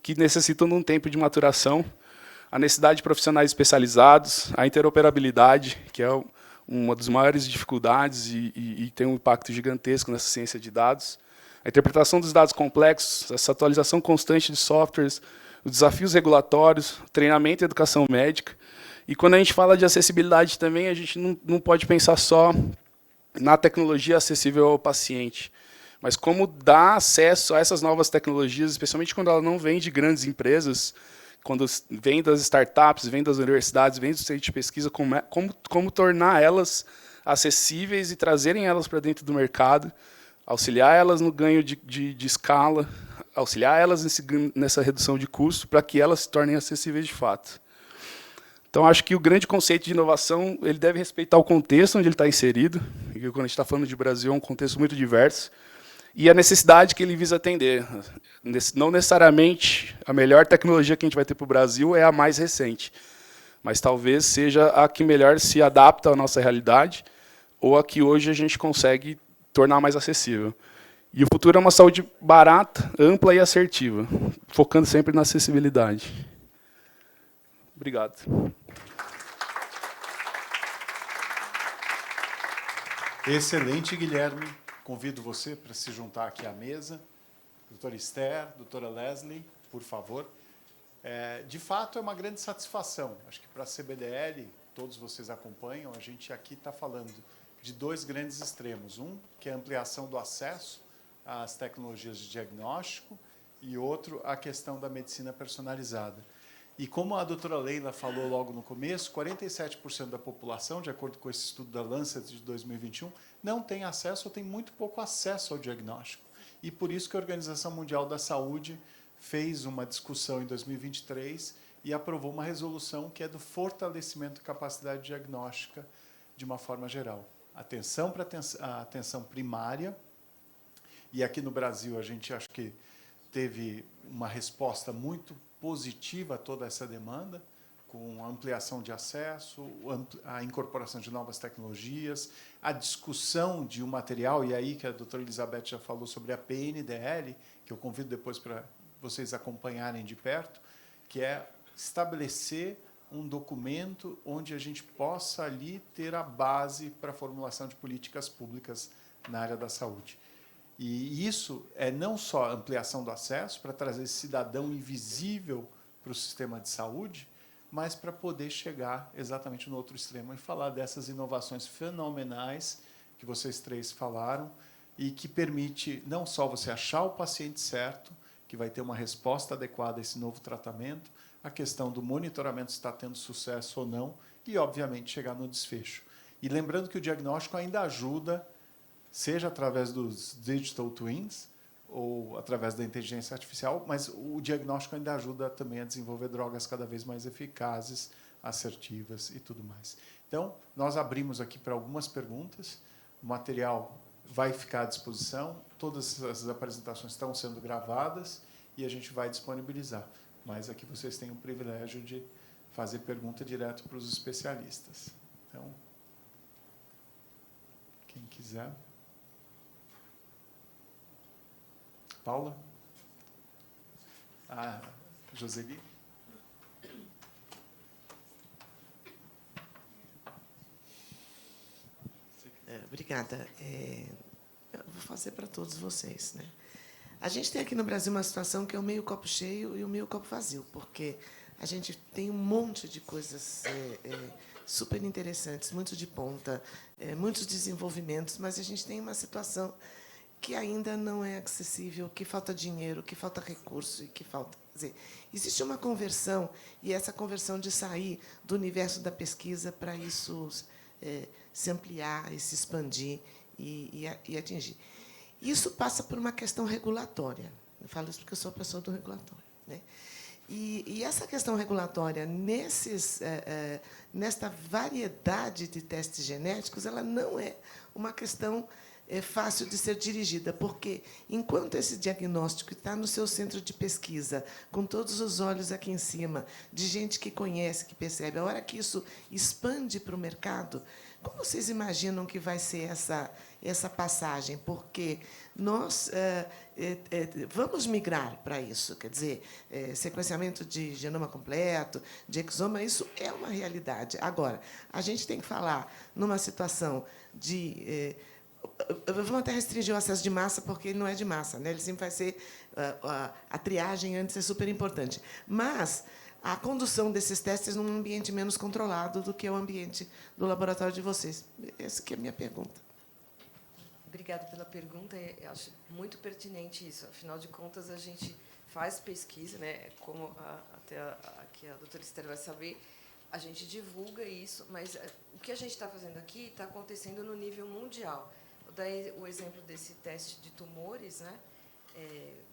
que necessitam de um tempo de maturação. A necessidade de profissionais especializados, a interoperabilidade, que é uma das maiores dificuldades e tem um impacto gigantesco nessa ciência de dados. A interpretação dos dados complexos, essa atualização constante de softwares, os desafios regulatórios, treinamento e educação médica. E quando a gente fala de acessibilidade também, a gente não pode pensar só na tecnologia acessível ao paciente, mas como dar acesso a essas novas tecnologias, especialmente quando ela não vem de grandes empresas, quando vem das startups, vem das universidades, vem do centro de pesquisa, como tornar elas acessíveis e trazerem elas para dentro do mercado, auxiliar elas no ganho de escala, auxiliar elas nessa redução de custo, para que elas se tornem acessíveis de fato. Então, acho que o grande conceito de inovação ele deve respeitar o contexto onde ele está inserido, e quando a gente está falando de Brasil, é um contexto muito diverso, e a necessidade que ele visa atender. Não necessariamente a melhor tecnologia que a gente vai ter para o Brasil é a mais recente, mas talvez seja a que melhor se adapta à nossa realidade, ou a que hoje a gente consegue tornar mais acessível. E o futuro é uma saúde barata, ampla e assertiva, focando sempre na acessibilidade. Obrigado. Excelente, Guilherme. Convido você para se juntar aqui à mesa. Doutora Esther, doutora Leslie, por favor. De fato, é uma grande satisfação. Acho que para a CBDL, todos vocês acompanham, a gente aqui está falando de dois grandes extremos. Um, que é a ampliação do acesso às tecnologias de diagnóstico, e outro, a questão da medicina personalizada. E como a doutora Leila falou logo no começo, 47% da população, de acordo com esse estudo da Lancet de 2021, não tem acesso ou tem muito pouco acesso ao diagnóstico. E por isso que a Organização Mundial da Saúde fez uma discussão em 2023 e aprovou uma resolução que é do fortalecimento da capacidade diagnóstica de uma forma geral. Atenção para a atenção primária, e aqui no Brasil a gente acho que teve uma resposta muito positiva a toda essa demanda, com a ampliação de acesso, a incorporação de novas tecnologias, a discussão de um material, e aí que a doutora Elizabeth já falou sobre a PNDL, que eu convido depois para vocês acompanharem de perto, que é estabelecer um documento onde a gente possa ali ter a base para a formulação de políticas públicas na área da saúde. E isso é não só a ampliação do acesso, para trazer esse cidadão invisível para o sistema de saúde, mas para poder chegar exatamente no outro extremo e falar dessas inovações fenomenais que vocês três falaram e que permite não só você achar o paciente certo, que vai ter uma resposta adequada a esse novo tratamento, a questão do monitoramento se está tendo sucesso ou não e, obviamente, chegar no desfecho. E lembrando que o diagnóstico ainda ajuda, seja através dos digital twins ou através da inteligência artificial, mas o diagnóstico ainda ajuda também a desenvolver drogas cada vez mais eficazes, assertivas e tudo mais. Então, nós abrimos aqui para algumas perguntas. O material vai ficar à disposição, todas as apresentações estão sendo gravadas e a gente vai disponibilizar. Mas aqui vocês têm o privilégio de fazer pergunta direto para os especialistas. Então, quem quiser. Paula? Joseli? Obrigada. Eu vou fazer para todos vocês, né? A gente tem aqui no Brasil uma situação que é o meio copo cheio e o meio copo vazio, porque a gente tem um monte de coisas super interessantes, muito de ponta, muitos desenvolvimentos, mas a gente tem uma situação que ainda não é acessível, que falta dinheiro, que falta recurso, e que falta... Quer dizer, existe uma conversão, e essa conversão de sair do universo da pesquisa para isso se ampliar e se expandir e atingir. Isso passa por uma questão regulatória. Eu falo isso porque eu sou a pessoa do regulatório, né? E essa questão regulatória, nesta variedade de testes genéticos, ela não é uma questão fácil de ser dirigida, porque, enquanto esse diagnóstico está no seu centro de pesquisa, com todos os olhos aqui em cima, de gente que conhece, que percebe, a hora que isso expande para o mercado, como vocês imaginam que vai ser essa passagem? Porque nós vamos migrar para isso, quer dizer, sequenciamento de genoma completo, de exoma, isso é uma realidade. Agora, a gente tem que falar numa situação de... vamos até restringir o acesso de massa, porque ele não é de massa, né? Ele sempre vai ser... a triagem antes é super importante. Mas a condução desses testes num ambiente menos controlado do que o ambiente do laboratório de vocês. Essa que é a minha pergunta. Obrigada pela pergunta. Eu acho muito pertinente isso. Afinal de contas, a gente faz pesquisa, né? Como até aqui a doutora Esther vai saber, a gente divulga isso, mas o que a gente está fazendo aqui está acontecendo no nível mundial. Vou dar o exemplo desse teste de tumores, né?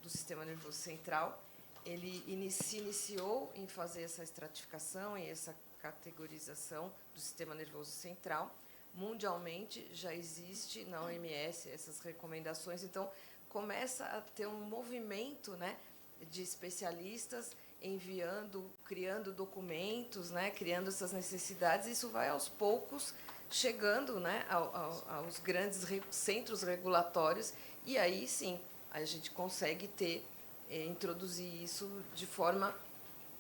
Do sistema nervoso central. Ele se iniciou em fazer essa estratificação e essa categorização do sistema nervoso central. Mundialmente, já existe na OMS essas recomendações. Então, começa a ter um movimento, né, de especialistas enviando, criando documentos, né, criando essas necessidades. Isso vai, aos poucos, chegando, né, aos grandes centros regulatórios. E aí, sim, a gente consegue introduzir isso de forma,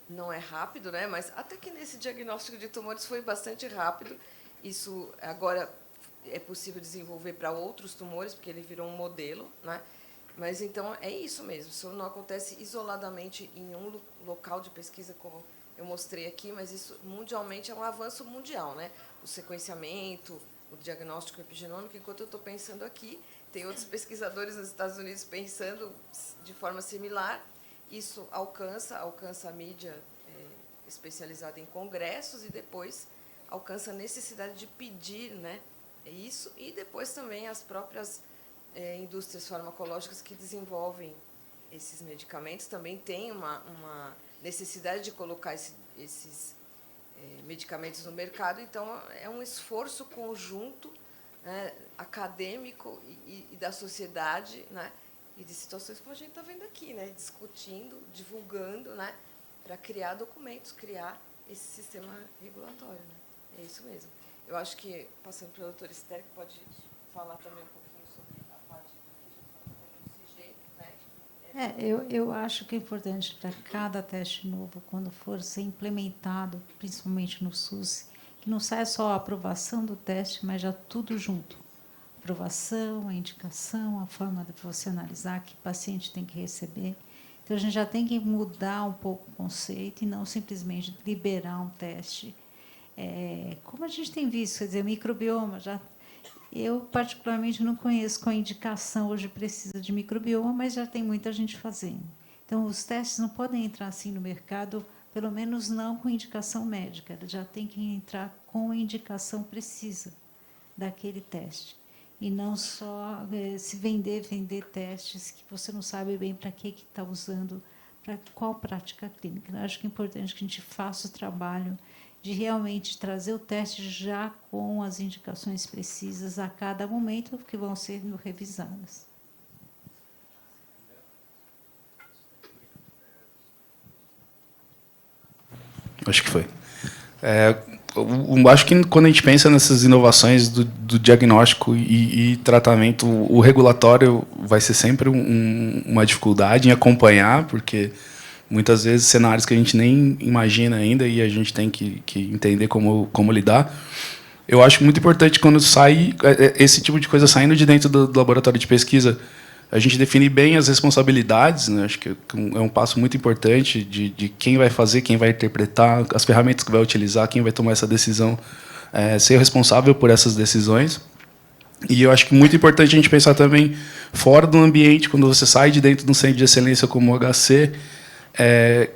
não é rápido, né? Mas até que nesse diagnóstico de tumores foi bastante rápido. Isso agora é possível desenvolver para outros tumores, porque ele virou um modelo, né? Mas então é isso mesmo. Isso não acontece isoladamente em um local de pesquisa, como eu mostrei aqui, mas isso mundialmente é um avanço mundial, né? O sequenciamento, o diagnóstico epigenômico. Enquanto eu estou pensando aqui, tem outros pesquisadores nos Estados Unidos pensando de forma similar. Isso alcança a mídia especializada em congressos e depois alcança a necessidade de pedir, né, isso, e depois também as próprias indústrias farmacológicas que desenvolvem esses medicamentos também têm uma necessidade de colocar esses medicamentos no mercado. Então, é um esforço conjunto, né, acadêmico e da sociedade, né, e de situações como a gente está vendo aqui, né, discutindo, divulgando, né, para criar documentos, criar esse sistema regulatório. Né. É isso mesmo. Eu acho que, passando para a doutora Esther, que pode falar também um pouquinho sobre a parte que a gente está fazendo no CIG, né. Eu acho que é importante para cada teste novo, quando for ser implementado, principalmente no SUS, que não saia só a aprovação do teste, mas já tudo junto. A aprovação, a indicação, a forma de você analisar que paciente tem que receber. Então, a gente já tem que mudar um pouco o conceito e não simplesmente liberar um teste. Como a gente tem visto, quer dizer, microbioma, eu particularmente não conheço qual indicação hoje precisa de microbioma, mas já tem muita gente fazendo. Então, os testes não podem entrar assim no mercado, pelo menos não com indicação médica, já tem que entrar com a indicação precisa daquele teste. E não só se vender testes que você não sabe bem para que está usando, para qual prática clínica. Eu acho que é importante que a gente faça o trabalho de realmente trazer o teste já com as indicações precisas a cada momento, que vão sendo revisadas. Acho que foi. Acho que quando a gente pensa nessas inovações do diagnóstico e tratamento, o regulatório vai ser sempre uma dificuldade em acompanhar, porque muitas vezes cenários que a gente nem imagina ainda e a gente tem que entender como lidar. Eu acho muito importante quando sai esse tipo de coisa saindo de dentro do laboratório de pesquisa, a gente definir bem as responsabilidades, né? Acho que é um passo muito importante de quem vai fazer, quem vai interpretar, as ferramentas que vai utilizar, quem vai tomar essa decisão, ser responsável por essas decisões. E eu acho que é muito importante a gente pensar também fora do ambiente, quando você sai de dentro de um centro de excelência como o HC,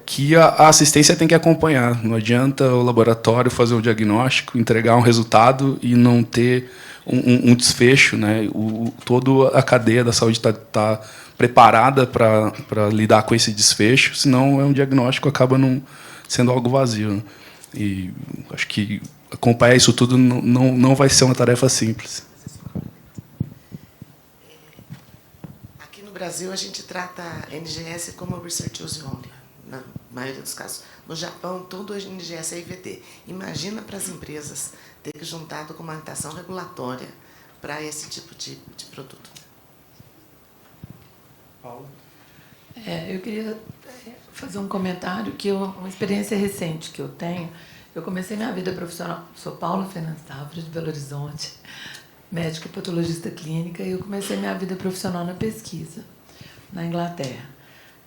que a assistência tem que acompanhar. Não adianta o laboratório fazer um diagnóstico, entregar um resultado e não ter um desfecho, né? Toda a cadeia da saúde está preparada para lidar com esse desfecho, senão é um diagnóstico acaba não sendo algo vazio, né? E acho que acompanhar isso tudo não vai ser uma tarefa simples. Aqui no Brasil, a gente trata a NGS como Research Use Only, na maioria dos casos. No Japão, tudo a NGS é IVD. Imagina para as empresas ter que juntar a documentação regulatória para esse tipo de produto. Paula? Eu queria fazer um comentário, que uma experiência recente que eu tenho. Eu comecei minha vida profissional, sou Paula Fernandes Távora, de Belo Horizonte, médica e patologista clínica, e eu comecei minha vida profissional na pesquisa, na Inglaterra.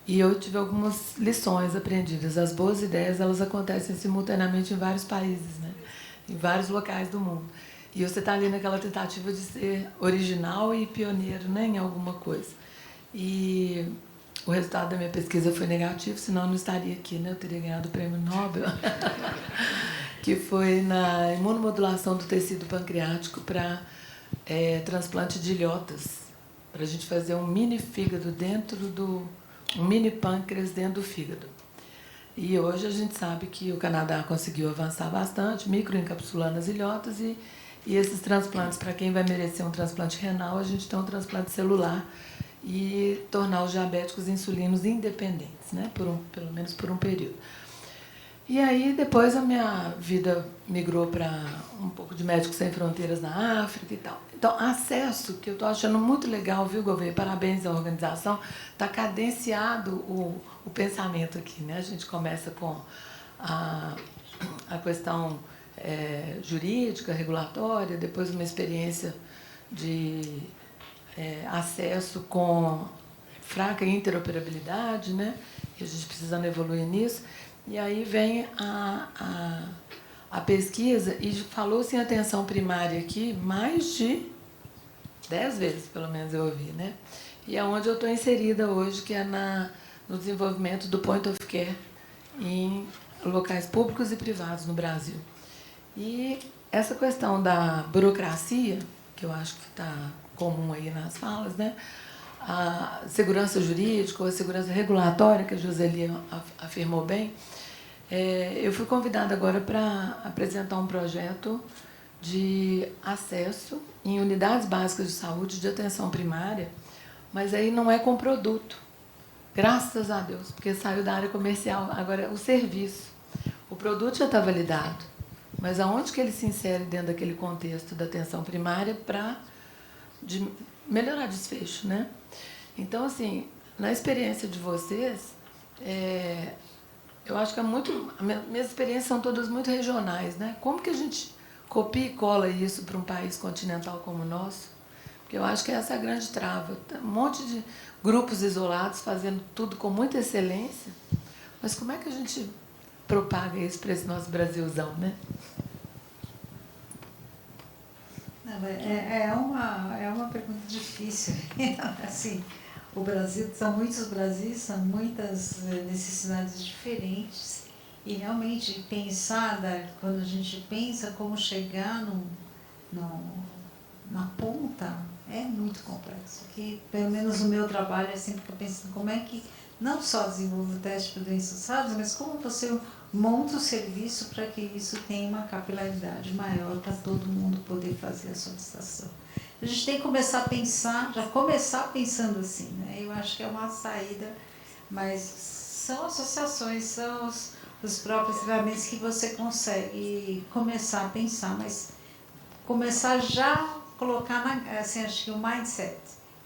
E eu tive algumas lições aprendidas. As boas ideias, elas acontecem simultaneamente em vários países, né? Em vários locais do mundo. E você está ali naquela tentativa de ser original e pioneiro, né, em alguma coisa. E o resultado da minha pesquisa foi negativo, senão eu não estaria aqui, né? Eu teria ganhado o prêmio Nobel, que foi na imunomodulação do tecido pancreático para transplante de ilhotas, para a gente fazer um mini fígado um mini pâncreas dentro do fígado. E hoje a gente sabe que o Canadá conseguiu avançar bastante, microencapsulando as ilhotas, e esses transplantes, para quem vai merecer um transplante renal, a gente tem um transplante celular e tornar os diabéticos insulinos independentes, né? Pelo menos por um período. E aí, depois, a minha vida migrou para um pouco de Médicos Sem Fronteiras na África e tal. Então, acesso, que eu estou achando muito legal, viu, Gouveia? Parabéns à organização. Está cadenciado o pensamento aqui, né? A gente começa com a questão jurídica, regulatória, depois uma experiência de acesso com fraca interoperabilidade, né? E a gente precisando evoluir nisso. E aí vem a pesquisa, e falou-se em atenção primária aqui mais de 10 vezes, pelo menos eu ouvi, né? E é onde eu estou inserida hoje, que é no desenvolvimento do point of care em locais públicos e privados no Brasil. E essa questão da burocracia, que eu acho que está comum aí nas falas, né? A segurança jurídica ou a segurança regulatória, que a Joseli afirmou bem, eu fui convidada agora para apresentar um projeto de acesso em unidades básicas de saúde de atenção primária, mas aí não é com produto, graças a Deus, porque saiu da área comercial, agora é o serviço. O produto já está validado, mas aonde que ele se insere dentro daquele contexto da atenção primária para melhorar desfecho, né? Então, assim, na experiência de vocês, eu acho que minhas experiências são todas muito regionais, né? Como que a gente copia e cola isso para um país continental como o nosso? Porque eu acho que essa é a grande trava. Um monte de grupos isolados fazendo tudo com muita excelência, mas como é que a gente propaga isso para esse nosso Brasilzão, né? Não, é uma pergunta difícil. Assim, o Brasil, são muitos Brasis, são muitas necessidades diferentes, e realmente pensar, quando a gente pensa como chegar na ponta, é muito complexo. Que, pelo menos o meu trabalho é sempre que eu penso como é que não só desenvolve o teste para doenças raras, mas como você monta o serviço para que isso tenha uma capilaridade maior para todo mundo poder fazer a solicitação. A gente tem que começar a pensar, já começar pensando assim, né? Eu acho que é uma saída, mas são associações, são os próprios treinamentos que você consegue começar a pensar, mas começar já colocar, assim, acho que o mindset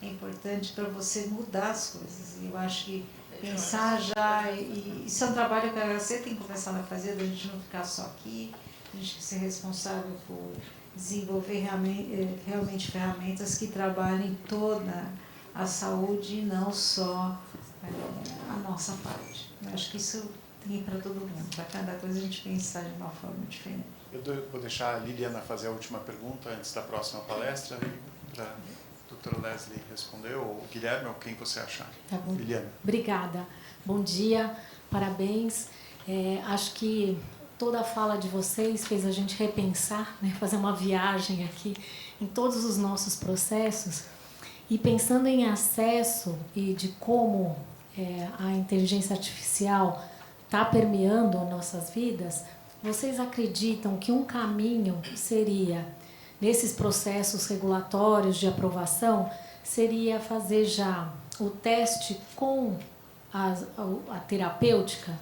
é importante para você mudar as coisas. Eu acho que pensar já, e isso é um trabalho que a HC tem que começar a fazer, da gente não ficar só aqui, a gente ser responsável por desenvolver realmente ferramentas que trabalhem toda a saúde e não só a nossa parte. Eu acho que isso tem para todo mundo, para cada coisa a gente pensar de uma forma diferente. Eu vou deixar a Liliana fazer a última pergunta antes da próxima palestra, para a doutora Leslie responder, ou o Guilherme, ou quem você achar. Tá bom. Liliana. Obrigada. Bom dia, parabéns. Acho que toda a fala de vocês fez a gente repensar, né, fazer uma viagem aqui em todos os nossos processos. E pensando em acesso e de como a inteligência artificial está permeando nossas vidas, vocês acreditam que um caminho seria, nesses processos regulatórios de aprovação, seria fazer já o teste com a terapêutica,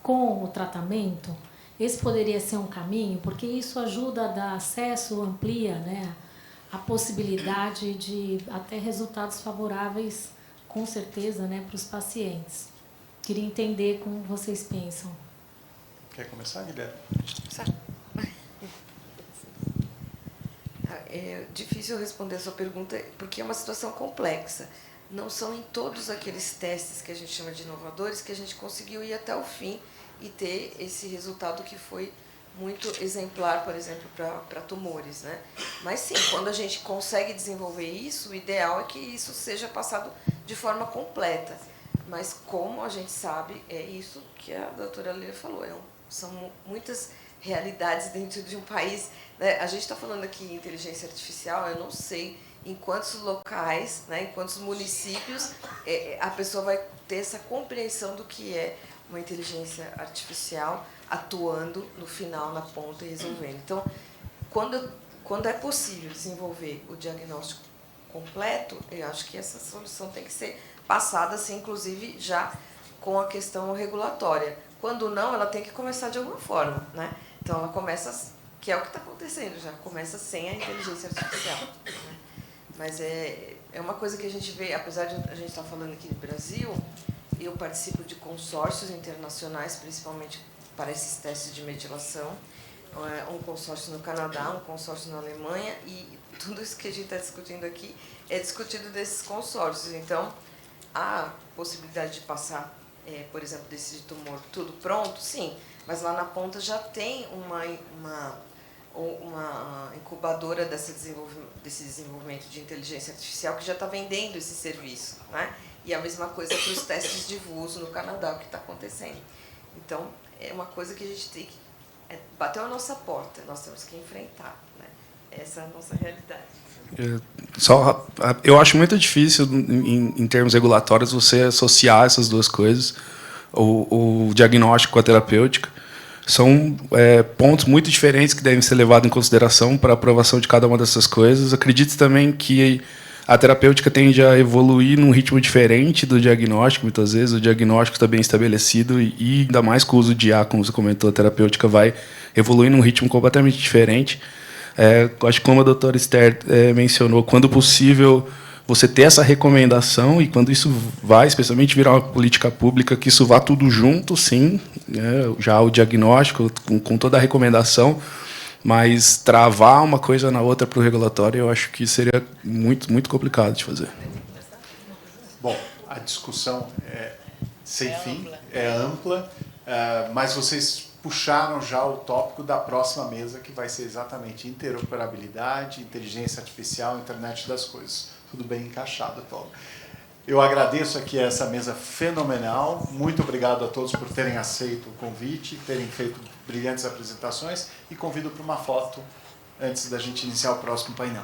com o tratamento? Esse poderia ser um caminho, porque isso ajuda a dar acesso, amplia, né, a possibilidade de até resultados favoráveis, com certeza, né, para os pacientes. Queria entender como vocês pensam. Quer começar, Guilherme? É difícil responder a sua pergunta, porque é uma situação complexa. Não são em todos aqueles testes que a gente chama de inovadores que a gente conseguiu ir até o fim e ter esse resultado que foi muito exemplar, por exemplo, para tumores, né? Mas sim, quando a gente consegue desenvolver isso, o ideal é que isso seja passado de forma completa. Mas como a gente sabe, é isso que a doutora Leila falou, são muitas realidades dentro de um país, né? A gente está falando aqui em inteligência artificial, eu não sei em quantos locais, né, em quantos municípios a pessoa vai ter essa compreensão do que é uma inteligência artificial atuando no final, na ponta e resolvendo. Então, quando é possível desenvolver o diagnóstico completo, eu acho que essa solução tem que ser passada, assim, inclusive, já com a questão regulatória. Quando não, ela tem que começar de alguma forma, né? Então, ela começa, que é o que está acontecendo já, começa sem a inteligência artificial, né? Mas é uma coisa que a gente vê, apesar de a gente estar falando aqui do Brasil, eu participo de consórcios internacionais, principalmente para esses testes de metilação, um consórcio no Canadá, um consórcio na Alemanha, e tudo isso que a gente está discutindo aqui é discutido desses consórcios. Então, a possibilidade de passar, por exemplo, desse tumor tudo pronto, sim, mas lá na ponta já tem uma incubadora desse desenvolvimento de inteligência artificial que já está vendendo esse serviço, né? E a mesma coisa para os testes de VUS no Canadá, o que está acontecendo. Então, é uma coisa que a gente tem que... bateu a nossa porta, nós temos que enfrentar, né? Essa é a nossa realidade. Eu acho muito difícil, em termos regulatórios, você associar essas duas coisas, o diagnóstico com a terapêutica. São pontos muito diferentes que devem ser levados em consideração para a aprovação de cada uma dessas coisas. Acredito também que a terapêutica tende a evoluir num ritmo diferente do diagnóstico, muitas vezes. O diagnóstico está bem estabelecido e ainda mais com o uso de IA, como você comentou, a terapêutica vai evoluir num ritmo completamente diferente. Acho que, como a doutora Esther mencionou, quando possível, você ter essa recomendação, e quando isso vai, especialmente, virar uma política pública, que isso vá tudo junto, sim, né, já o diagnóstico, com toda a recomendação, mas travar uma coisa na outra para o regulatório, eu acho que seria muito, muito complicado de fazer. Bom, a discussão é sem fim, é ampla, mas vocês puxaram já o tópico da próxima mesa, que vai ser exatamente interoperabilidade, inteligência artificial, internet das coisas. Tudo bem encaixado, Paulo. Eu agradeço aqui essa mesa fenomenal. Muito obrigado a todos por terem aceito o convite, terem feito brilhantes apresentações, e convido para uma foto antes da gente iniciar o próximo painel.